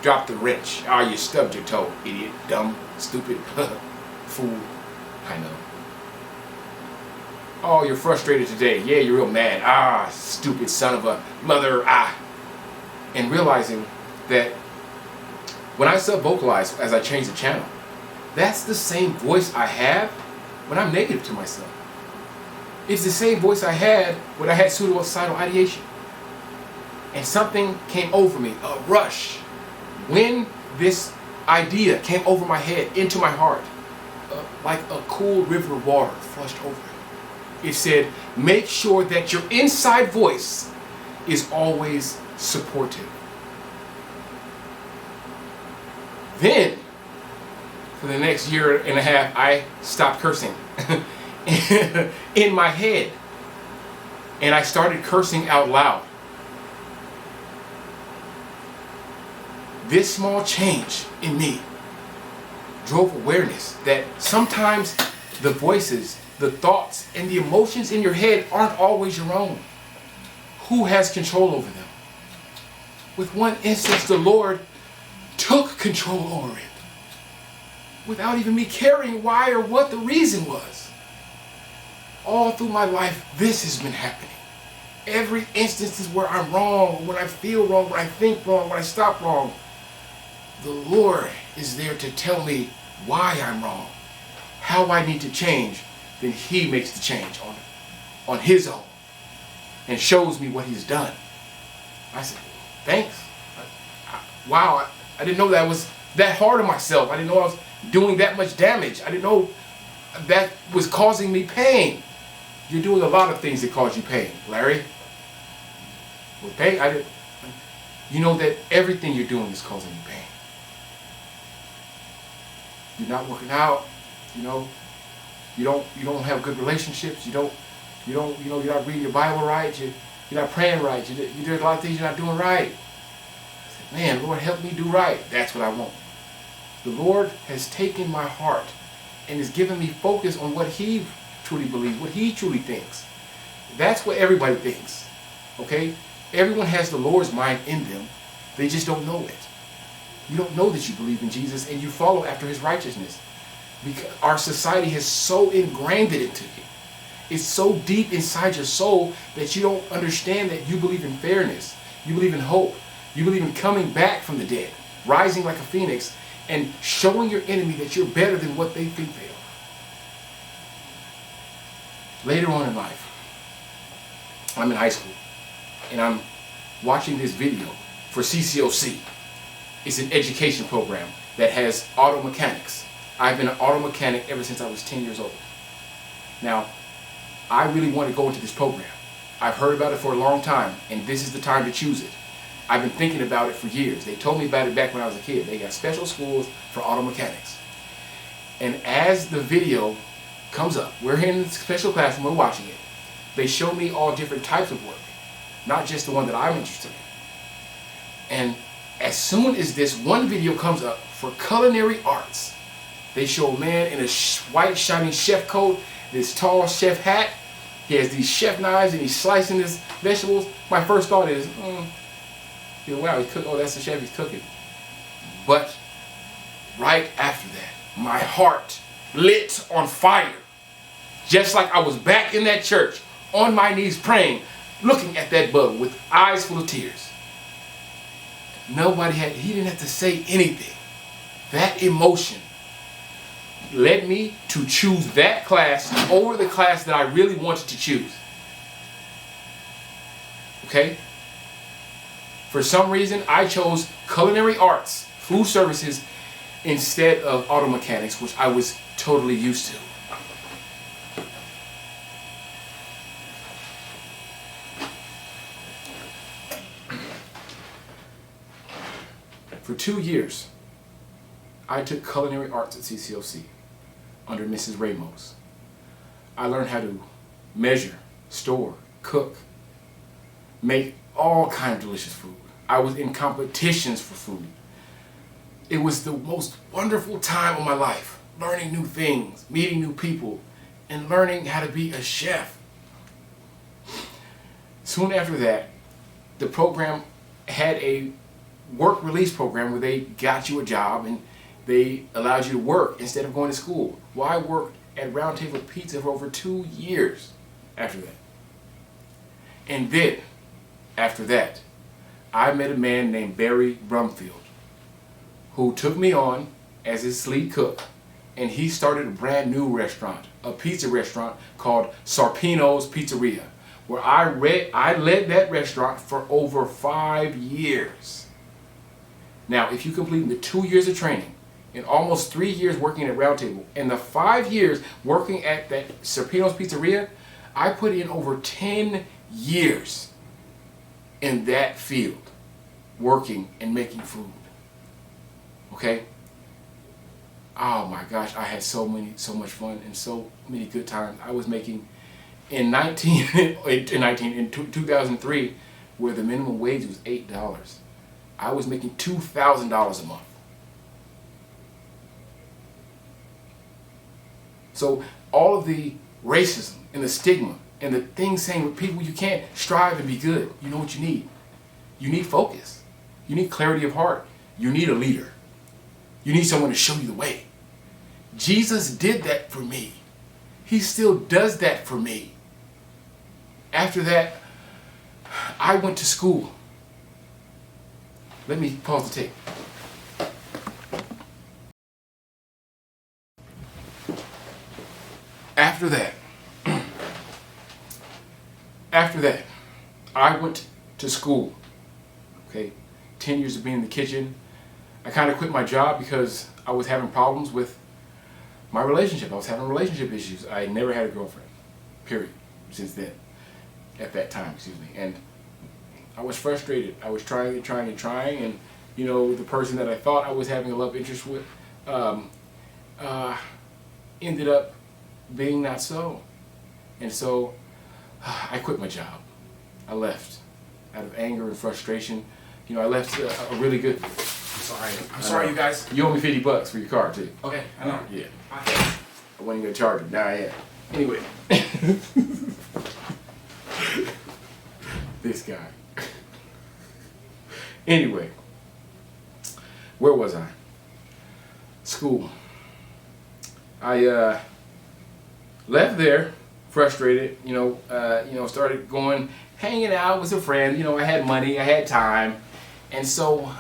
dropped the wrench. Oh, you stubbed your toe. Idiot, dumb, stupid, fool. I know. Oh, you're frustrated today. Yeah, you're real mad. Ah, stupid son of a mother. Ah." And realizing that when I sub-vocalize as I change the channel, that's the same voice I have when I'm negative to myself. It's the same voice I had when I had suicidal ideation. And something came over me, a rush. When this idea came over my head, into my heart, like a cool river of water flushed over it. It said, make sure that your inside voice is always supportive. Then, for the next year and a half, I stopped cursing in my head. And I started cursing out loud. This small change in me drove awareness that sometimes the voices, the thoughts, and the emotions in your head aren't always your own. Who has control over them? With one instance, the Lord took control over it without even me caring why or what the reason was. All through my life, this has been happening. Every instance is where I'm wrong, when I feel wrong, when I think wrong, when I stop wrong. The Lord is there to tell me why I'm wrong, how I need to change. Then He makes the change on His own and shows me what He's done. I said, thanks. Wow, I didn't know that I was that hard on myself. I didn't know I was doing that much damage. I didn't know that was causing me pain. You're doing a lot of things that cause you pain, Larry. Well, pain, you know that everything you're doing is causing you pain. You're not working out, you know. You don't have good relationships. You're not reading your Bible right. You're not praying right. There's a lot of things you're not doing right. I said, man, Lord, help me do right. That's what I want. The Lord has taken my heart and has given me focus on what He truly believes, what He truly thinks. That's what everybody thinks. Okay? Everyone has the Lord's mind in them. They just don't know it. You don't know that you believe in Jesus and you follow after His righteousness. Because our society has so ingrained it into you. It's so deep inside your soul that you don't understand that you believe in fairness. You believe in hope. You believe in coming back from the dead, rising like a phoenix, and showing your enemy that you're better than what they think they are. Later on in life, I'm in high school, and I'm watching this video for CCOC. It's an education program that has auto mechanics. I've been an auto mechanic ever since I was 10 years old. Now, I really want to go into this program. I've heard about it for a long time, and this is the time to choose it. I've been thinking about it for years. They told me about it back when I was a kid. They got special schools for auto mechanics. And as the video comes up, we're in the special classroom, we're watching it. They show me all different types of work, not just the one that I'm interested in. And as soon as this one video comes up for culinary arts, they show a man in a white shiny chef coat, this tall chef hat. He has these chef knives and he's slicing his vegetables. My first thought is, wow, he's cooking. Oh, that's the chef, he's cooking. But right after that, my heart lit on fire. Just like I was back in that church, on my knees praying, looking at that bug with eyes full of tears. He didn't have to say anything. That emotion led me to choose that class over the class that I really wanted to choose. Okay? For some reason, I chose culinary arts, food services, instead of auto mechanics, which I was totally used to. For 2 years, I took culinary arts at CCOC under Mrs. Ramos. I learned how to measure, store, cook, make all kinds of delicious food. I was in competitions for food. It was the most wonderful time of my life, learning new things, meeting new people, and learning how to be a chef. Soon after that, the program had a work release program where they got you a job and they allowed you to work instead of going to school. Well, I worked at Round Table Pizza for over 2 years after that. And then, after that, I met a man named Barry Brumfield who took me on as his lead cook, and he started a brand new restaurant, a pizza restaurant called Sarpino's Pizzeria, where I led that restaurant for over 5 years. Now, if you complete the 2 years of training and almost 3 years working at Round Table, and the 5 years working at that Sarpino's Pizzeria, I put in over 10 years in that field, working and making food. Okay? Oh my gosh, I had so much fun and so many good times. I was making in 2003, where the minimum wage was $8, I was making $2,000 a month. So all of the racism and the stigma and the things saying with people you can't strive and be good, you know what you need? You need focus. You need clarity of heart. You need a leader. You need someone to show you the way. Jesus did that for me. He still does that for me. After that, I went to school. Let me pause the tape. After that, I went to school. Okay, 10 years of being in the kitchen. I kind of quit my job because I was having problems with my relationship. I was having relationship issues. I never had a girlfriend, period, since then, at that time, and I was frustrated. I was trying, and you know, the person that I thought I was having a love interest with ended up being not so. And so I quit my job. I left out of anger and frustration. You know, I left a really good... I'm sorry, you guys. You owe me $50 for your car, too. Okay, I know. Yeah. I wasn't going to charge it. Now I am. Anyway. This guy. Anyway. Where was I? School. I left there, frustrated, started going, hanging out with a friend. You know, I had money, I had time. And so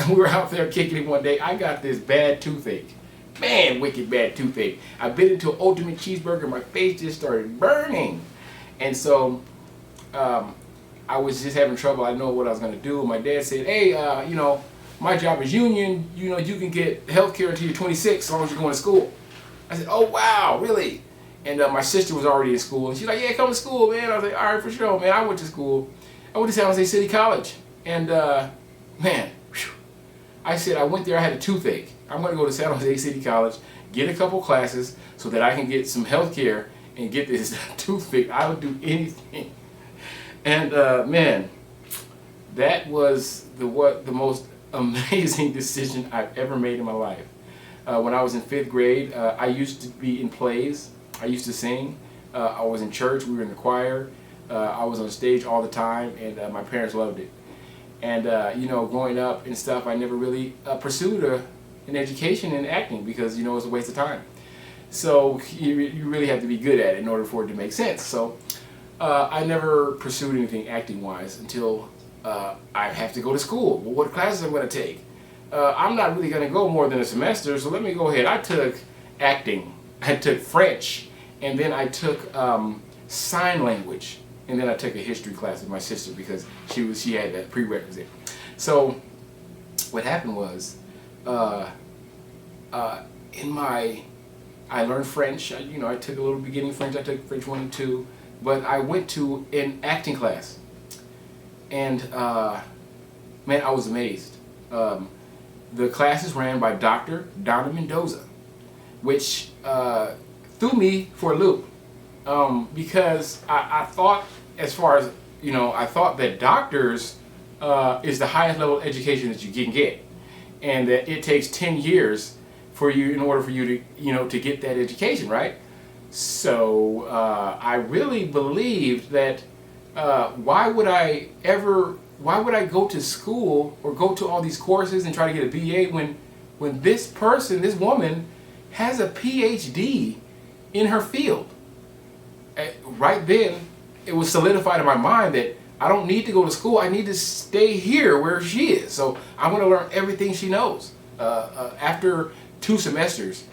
we were out there kicking it one day. I got this bad toothache. Man, wicked bad toothache. I bit into an ultimate cheeseburger. My face just started burning. And so I was just having trouble. I didn't know what I was going to do. My dad said, hey, my job is union. You know, you can get health care until you're 26 as long as you're going to school. I said, oh, wow, really? And my sister was already in school. And she's like, yeah, come to school, man. I was like, all right, for sure, man. I went to school. I went to San Jose City College. And, man, whew, I said I went there, I had a toothache. I'm going to go to San Jose City College, get a couple classes so that I can get some health care and get this toothache. I would do anything. And, man, that was the most amazing decision I've ever made in my life. When I was in 5th grade, I used to be in plays. I used to sing. I was in church. We were in the choir. I was on stage all the time, and my parents loved it. And, growing up and stuff, I never really pursued an education in acting because, it was a waste of time. So you really have to be good at it in order for it to make sense. So I never pursued anything acting-wise until I have to go to school. Well, what classes am I going to take? I'm not really going to go more than a semester, so let me go ahead. I took acting, I took French, and then I took sign language, and then I took a history class with my sister because she had that prerequisite. So what happened was, I learned French. I took a little beginning French. I took French 1 and 2, but I went to an acting class, and man, I was amazed. the class is ran by Dr. Donna Mendoza, which threw me for a loop, because I thought, as far as, I thought that doctors is the highest level of education that you can get, and that it takes 10 years for you, in order for you to, to get that education, right? So I really believed that why would I go to school or go to all these courses and try to get a BA when this woman has a PhD in her field? Right then, it was solidified in my mind that I don't need to go to school. I need to stay here where she is. So I'm going to learn everything she knows. After 2 semesters,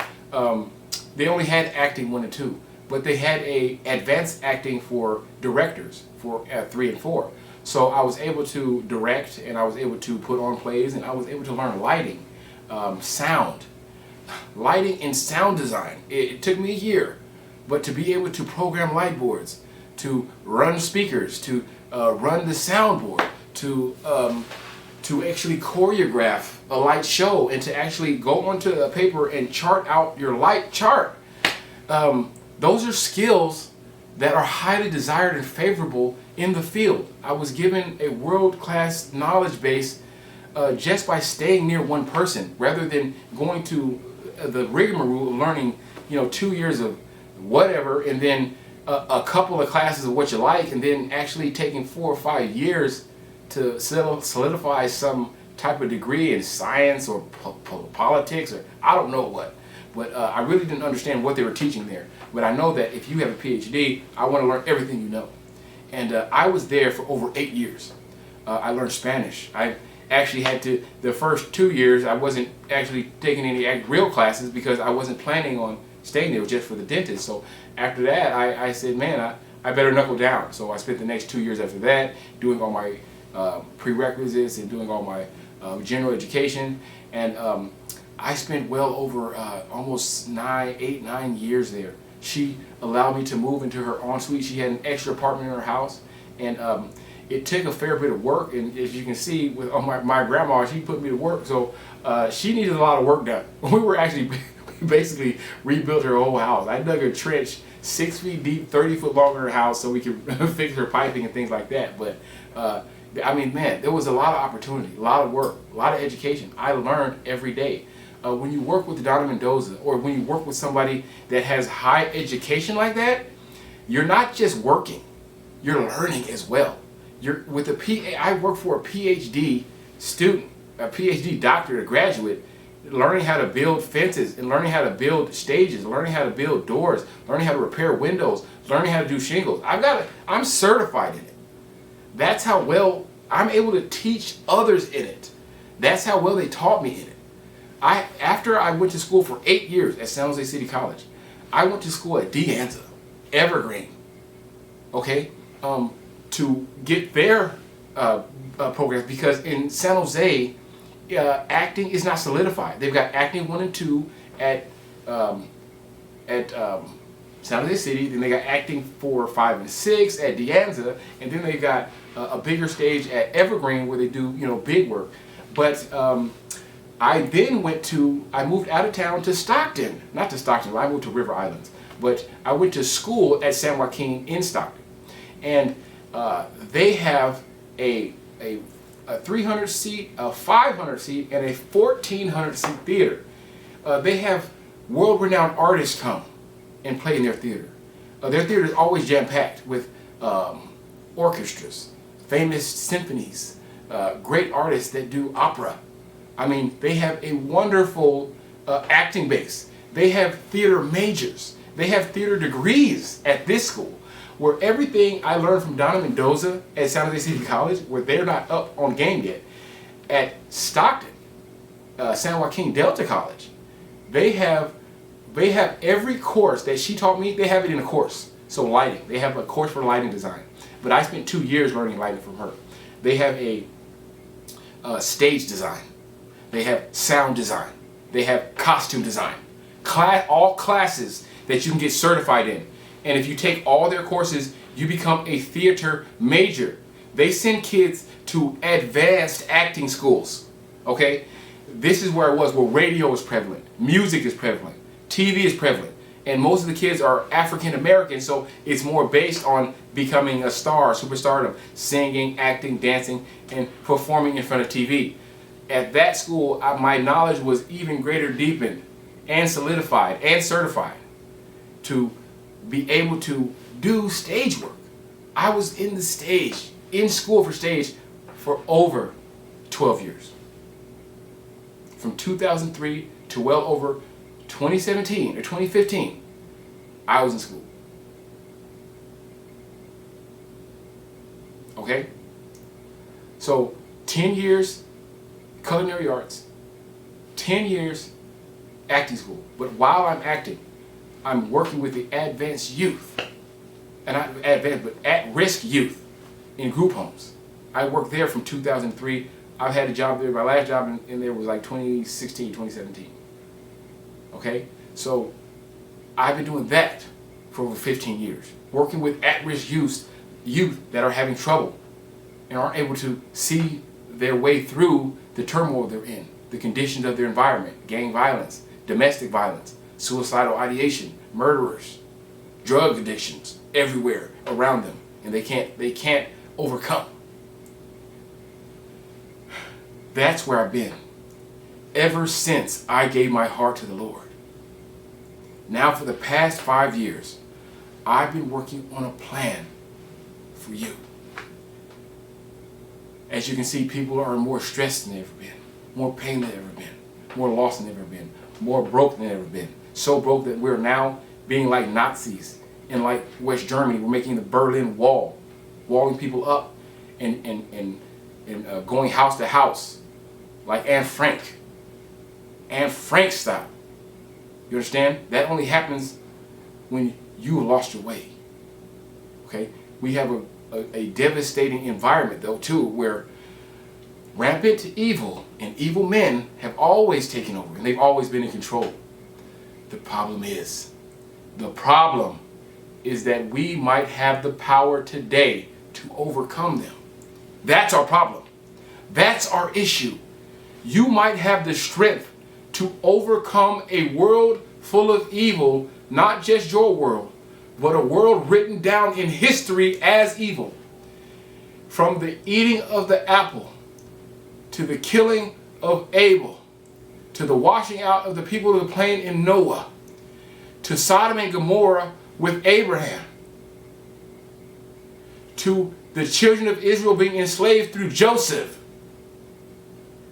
they only had acting 1 and 2, but they had a advanced acting for directors for 3 and 4. So I was able to direct, and I was able to put on plays, and I was able to learn lighting, lighting and sound design. It took me a year, but to be able to program light boards, to run speakers, to run the soundboard, to actually choreograph a light show, and to actually go onto a paper and chart out your light chart. Those are skills that are highly desired and favorable in the field. I was given a world-class knowledge base just by staying near one person, rather than going to the rigmarole of learning, 2 years of whatever, and then a couple of classes of what you like, and then actually taking 4 or 5 years to solidify some type of degree in science or politics, or I don't know what. But I really didn't understand what they were teaching there. But I know that if you have a PhD, I want to learn everything you know. And I was there for over 8 years. I learned Spanish. I actually had to, the first 2 years, I wasn't actually taking any real classes because I wasn't planning on staying there just for the dentist. So after that, I said, man, I better knuckle down. So I spent the next 2 years after that doing all my prerequisites and doing all my general education. And I spent well over almost 8, 9 years there. She allowed me to move into her ensuite. She had an extra apartment in her house, and it took a fair bit of work. And as you can see, with my grandma, she put me to work. So she needed a lot of work done. We were actually basically rebuilt her whole house. I dug a trench 6 feet deep, 30 foot long in her house, so we could fix her piping and things like that. But I mean, man, there was a lot of opportunity, a lot of work, a lot of education. I learned every day. When you work with Donna Mendoza, or when you work with somebody that has high education like that, you're not just working, you're learning as well. You're with I work for a PhD student, a PhD doctor, a graduate, learning how to build fences, and learning how to build stages, learning how to build doors, learning how to repair windows, learning how to do shingles. I'm certified in it. That's how well I'm able to teach others in it. That's how well they taught me in it. After I went to school for 8 years at San Jose City College, I went to school at De Anza, Evergreen, okay, to get their programs, because in San Jose, acting is not solidified. They've got acting 1 and 2 at San Jose City, then they got acting 4, 5, and 6 at De Anza, and then they got a bigger stage at Evergreen where they do, big work. But I then I moved out of town to Stockton. Not to Stockton, I moved to River Islands. But I went to school at San Joaquin in Stockton. And they have a 300 seat, a 500 seat, and a 1,400 seat theater. They have world-renowned artists come and play in their theater. Their theater is always jam-packed with orchestras, famous symphonies, great artists that do opera. I mean, they have a wonderful acting base. They have theater majors. They have theater degrees at this school, where everything I learned from Donna Mendoza at San Jose City College, where they're not up on game yet, at Stockton, San Joaquin Delta College, they have every course that she taught me, they have it in a course. So lighting, they have a course for lighting design. But I spent 2 years learning lighting from her. They have a stage design. They have sound design. They have costume design. All classes that you can get certified in. And if you take all their courses, you become a theater major. They send kids to advanced acting schools. Okay? this is where I was, where radio is prevalent, music is prevalent, TV is prevalent, and most of the kids are African American, so it's more based on becoming a star, superstardom, singing, acting, dancing, and performing in front of TV. At that school, my knowledge was even greater, deepened, and solidified, and certified to be able to do stage work. I was in school for stage for over 12 years. From 2003 to well over 2017 or 2015, I was in school. Okay? So 10 years culinary arts, 10 years acting school. But while I'm acting, I'm working with the advanced youth, and not advanced, but at-risk youth in group homes. I worked there from 2003. I've had a job there. My last job in there was like 2016, 2017. Okay? So I've been doing that for over 15 years. Working with at-risk youth that are having trouble and aren't able to see their way through the turmoil they're in, the conditions of their environment, gang violence, domestic violence, suicidal ideation, murderers, drug addictions everywhere around them, and they can't overcome. That's where I've been ever since I gave my heart to the Lord. Now for the past 5 years, I've been working on a plan for you. As you can see, people are more stressed than they've ever been, more pain than they've ever been, more lost than they've ever been, more broke than they've ever been. So broke that we're now being like Nazis in like West Germany. We're making the Berlin Wall, walling people up and going house to house, like Anne Frank style. You understand? That only happens when you lost your way. Okay? We have a devastating environment though too, where rampant evil and evil men have always taken over, and they've always been in control. The problem is that we might have the power today to overcome them. That's our problem. That's our issue. You might have the strength to overcome a world full of evil, not just your world, but a world written down in history as evil. From the eating of the apple, to the killing of Abel, to the washing out of the people of the plain in Noah, to Sodom and Gomorrah with Abraham, to the children of Israel being enslaved through Joseph,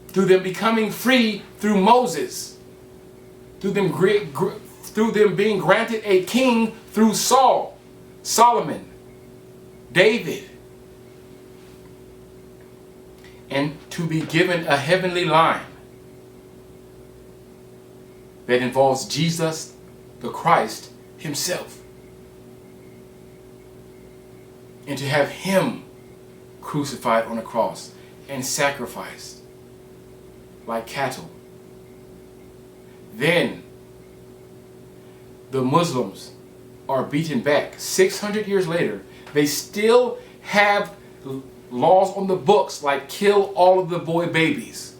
through them becoming free through Moses, through them being granted a king through Saul, Solomon, David, and to be given a heavenly line that involves Jesus, the Christ himself, and to have him crucified on a cross and sacrificed like cattle. Then the Muslims are beaten back. 600 years later, they still have laws on the books like kill all of the boy babies.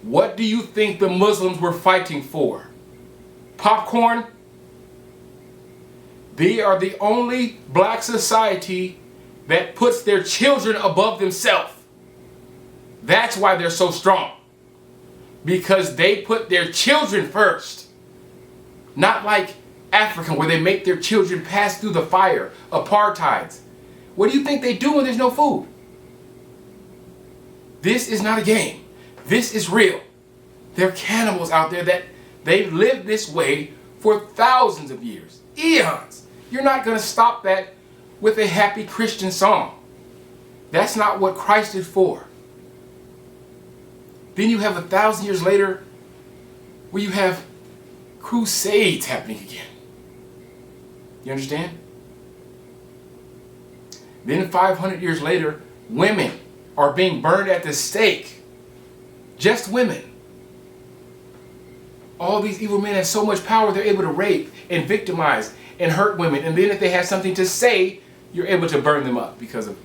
What do you think the Muslims were fighting for? Popcorn? They are the only black society that puts their children above themselves. That's why they're so strong. Because they put their children first. Not like Africa, where they make their children pass through the fire, apartheids. What do you think they do when there's no food? This is not a game. This is real. There are cannibals out there that they've lived this way for thousands of years, eons. You're not going to stop that with a happy Christian song. That's not what Christ is for. Then you have 1,000 years later where you have crusades happening again. You understand? Then 500 years later, women are being burned at the stake. Just women. All these evil men have so much power, they're able to rape and victimize and hurt women. And then if they have something to say, you're able to burn them up because of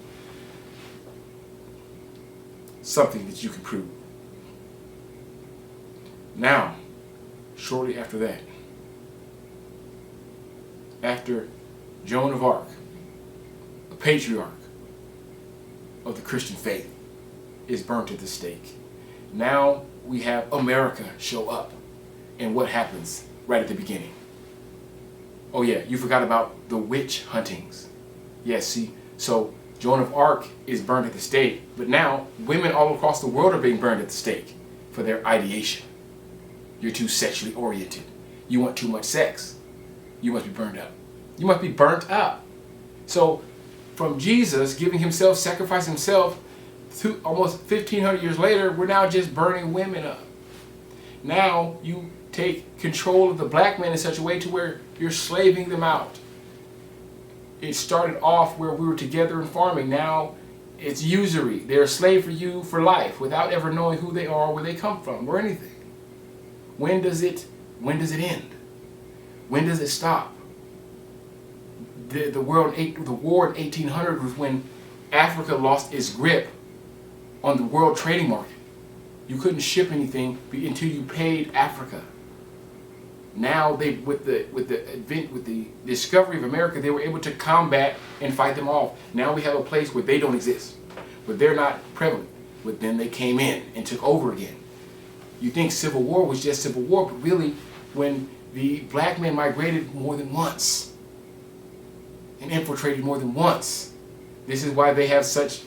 something that you can prove. Now, shortly after that, after Joan of Arc, a patriarch of the Christian faith, is burnt at the stake, now we have America show up. And what happens right at the beginning? Oh yeah, you forgot about the witch huntings. Yes, see, so Joan of Arc is burned at the stake, but now women all across the world are being burned at the stake for their ideation. You're too sexually oriented. You want too much sex. You must be burned up. You must be burnt up. So from Jesus giving himself, sacrificing himself, to almost 1,500 years later, we're now just burning women up. Now you take control of the black man in such a way to where you're slaving them out. It started off where we were together in farming. Now it's usury. They're a slave for you for life without ever knowing who they are, where they come from, or anything. When does it end? When does it stop? The war in 1800 was when Africa lost its grip on the world trading market. You couldn't ship anything until you paid Africa. Now with the discovery of America, they were able to combat and fight them off. Now we have a place where they don't exist, where they're not prevalent. But then they came in and took over again. You think Civil War was just Civil War, but really when the black men migrated more than once and infiltrated more than once. This is why they have such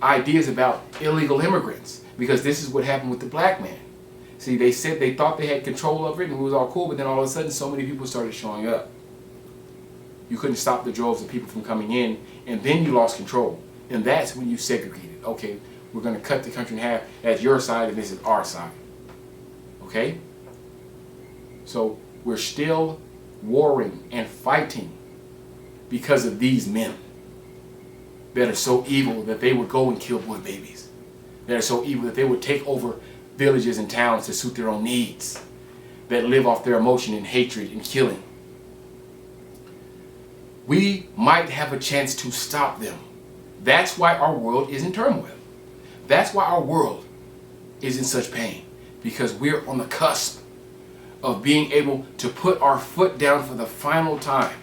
ideas about illegal immigrants, because this is what happened with the black man. See, they said they thought they had control of it and it was all cool, but then all of a sudden so many people started showing up. You couldn't stop the droves of people from coming in, and then you lost control. And that's when you segregated. Okay, we're going to cut the country in half. That's your side and this is our side. Okay? So we're still warring and fighting because of these men that are so evil that they would go and kill boy babies. That are so evil that they would take over villages and towns to suit their own needs. That live off their emotion and hatred and killing. We might have a chance to stop them. That's why our world is in turmoil. That's why our world is in such pain. Because we're on the cusp of being able to put our foot down for the final time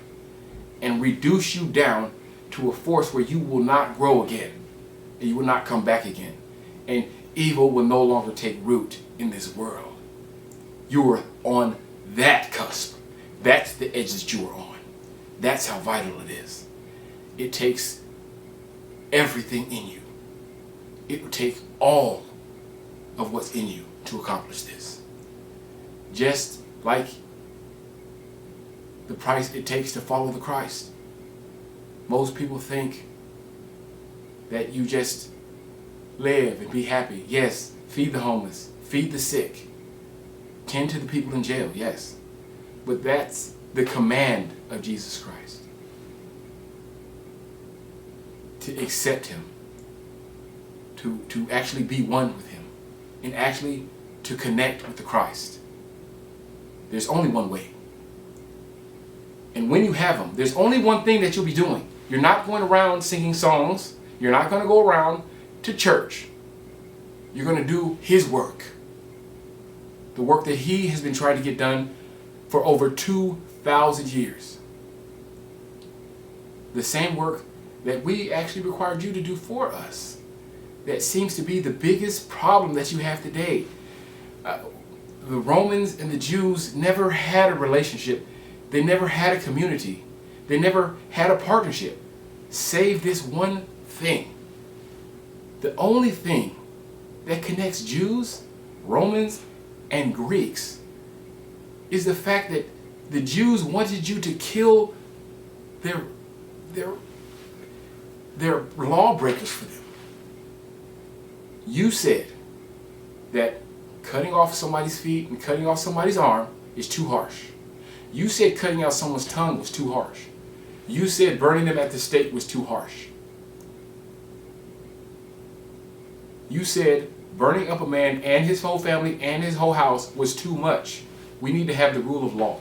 and reduce you down to a force where you will not grow again and you will not come back again, and evil will no longer take root in this world. You are on that cusp. That's the edge that you are on. That's how vital it is. It takes everything in you. It will take all of what's in you to accomplish this. Just like the price it takes to follow the Christ. Most people think that you just live and be happy. Yes, feed the homeless, feed the sick, tend to the people in jail, yes. But that's the command of Jesus Christ. To accept him, to actually be one with him, and actually to connect with the Christ. There's only one way. And when you have him, there's only one thing that you'll be doing. You're not going around singing songs. You're not going to go around to church. You're going to do his work. The work that he has been trying to get done for over 2,000 years. The same work that we actually required you to do for us. That seems to be the biggest problem that you have today. The Romans and the Jews never had a relationship. They never had a community. They never had a partnership. Save this one thing. The only thing that connects Jews, Romans, and Greeks is the fact that the Jews wanted you to kill their lawbreakers for them. You said that cutting off somebody's feet and cutting off somebody's arm is too harsh. You said cutting out someone's tongue was too harsh. You said burning them at the stake was too harsh. You said burning up a man and his whole family and his whole house was too much. We need to have the rule of law.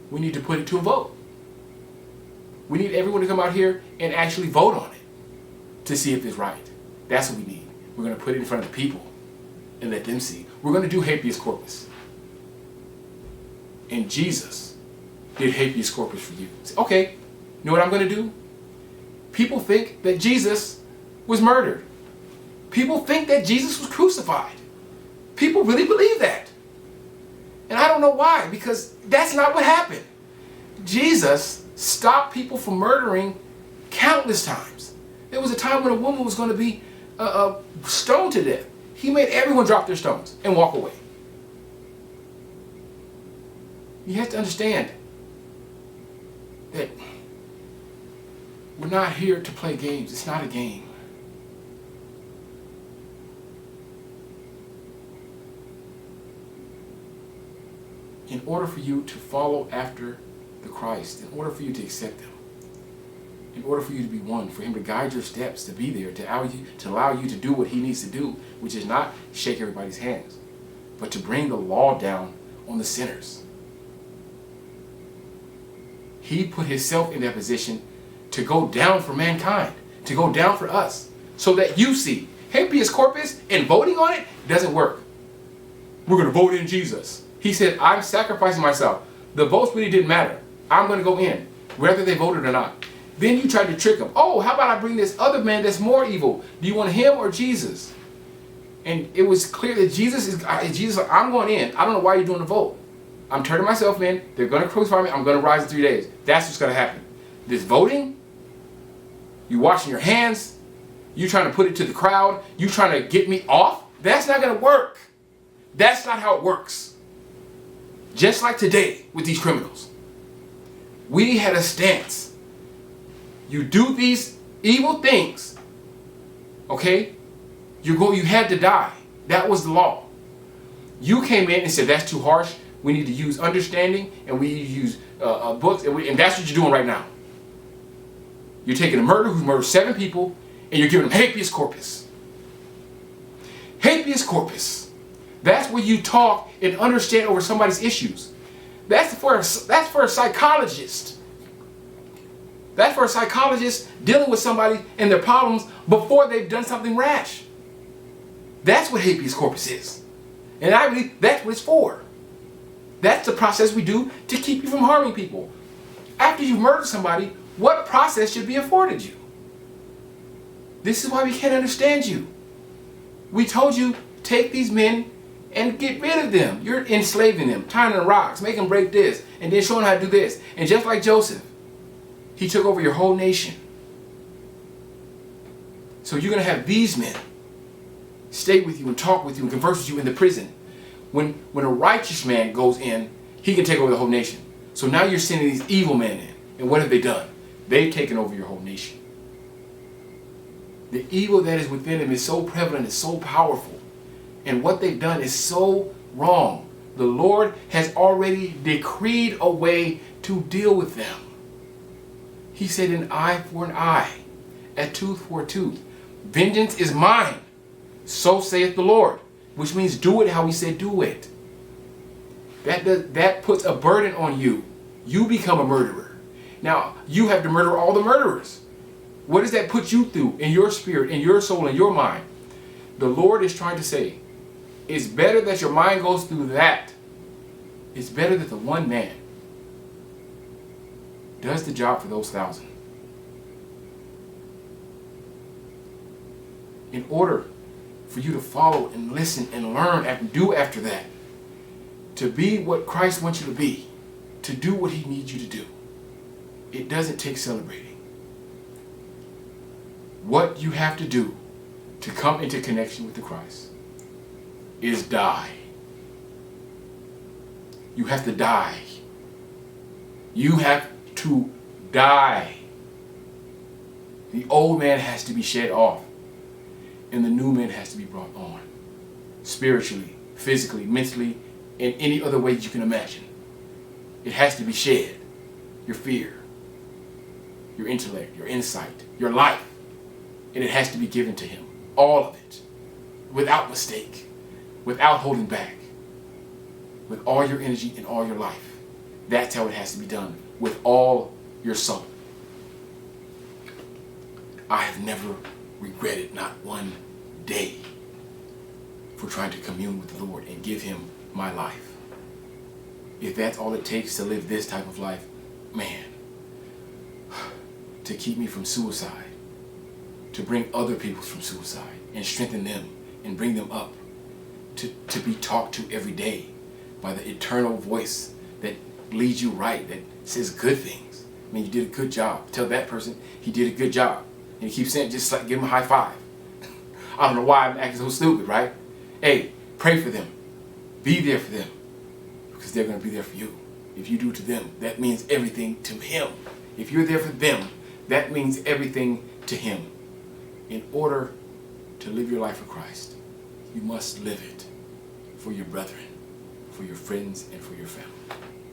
We need to put it to a vote. We need everyone to come out here and actually vote on it to see if it's right. That's what we need. We're going to put it in front of the people. and let them see. We're going to do habeas corpus. And Jesus did habeas corpus for you. Say, okay, you know what I'm going to do? People think that Jesus was murdered. People think that Jesus was crucified. People really believe that. And I don't know why, because that's not what happened. Jesus stopped people from murdering countless times. There was a time when a woman was going to be stoned to death. He made everyone drop their stones and walk away. You have to understand that we're not here to play games. It's not a game. In order for you to follow after the Christ, in order for you to accept Him, in order for you to be one, for Him to guide your steps, to be there, to allow you to do what He needs to do, which is not shake everybody's hands, but to bring the law down on the sinners. He put Himself in that position to go down for mankind, to go down for us, so that you see, habeas corpus and voting on it doesn't work. We're going to vote in Jesus. He said, I'm sacrificing myself. The votes really didn't matter. I'm going to go in, whether they voted or not. Then you tried to trick them. Oh, how about I bring this other man that's more evil? Do you want him or Jesus? And it was clear that Jesus, I'm going in. I don't know why you're doing the vote. I'm turning myself in. They're going to crucify me. I'm going to rise in 3 days. That's what's going to happen. This voting, you washing your hands, you trying to put it to the crowd, you trying to get me off, that's not going to work. That's not how it works. Just like today with these criminals. We had a stance. You do these evil things, okay? You had to die. That was the law. You came in and said, that's too harsh. We need to use understanding, and we need to use books, and that's what you're doing right now. You're taking a murderer who murdered 7 people, and you're giving them habeas corpus. Habeas corpus. That's where you talk and understand over somebody's issues. That's for a psychologist. That's for a psychologist dealing with somebody and their problems before they've done something rash. That's what habeas corpus is. And I believe that's what it's for. That's the process we do to keep you from harming people. After you've murdered somebody, what process should be afforded you? This is why we can't understand you. We told you, take these men and get rid of them. You're enslaving them, tying them to rocks, make them break this, and then show them how to do this. And just like Joseph, he took over your whole nation. So you're going to have these men stay with you and talk with you and converse with you in the prison. When a righteous man goes in, he can take over the whole nation. So now you're sending these evil men in. And what have they done? They've taken over your whole nation. The evil that is within them is so prevalent, it's so powerful. And what they've done is so wrong. The Lord has already decreed a way to deal with them. He said, an eye for an eye, a tooth for a tooth. Vengeance is mine, so saith the Lord. Which means do it how He said do it. That puts a burden on you. You become a murderer. Now, you have to murder all the murderers. What does that put you through in your spirit, in your soul, in your mind? The Lord is trying to say, it's better that your mind goes through that. It's better that the one man does the job for those 1,000. In order for you to follow and listen and learn and do after that, to be what Christ wants you to be, to do what He needs you to do, it doesn't take celebrating. What you have to do to come into connection with the Christ is die. You have to die. You have to die. The old man has to be shed off. And the new man has to be brought on. Spiritually, physically, mentally, in any other way you can imagine. It has to be shed. Your fear, your intellect, your insight, your life. And it has to be given to Him. All of it. Without mistake. Without holding back. With all your energy and all your life. That's how it has to be done. With all your soul. I have never regretted not one day for trying to commune with the Lord and give him my life. If that's all it takes to live this type of life, man, to keep me from suicide, to bring other people from suicide and strengthen them and bring them up, to be talked to every day by the eternal voice that leads you right, that says good things. I mean, you did a good job. Tell that person he did a good job. And you keep saying, just like give him a high five. I don't know why I'm acting so stupid, right? Hey, pray for them. Be there for them. Because they're going to be there for you. If you do to them, that means everything to him. If you're there for them, that means everything to him. In order to live your life for Christ, you must live it for your brethren, for your friends, and for your family.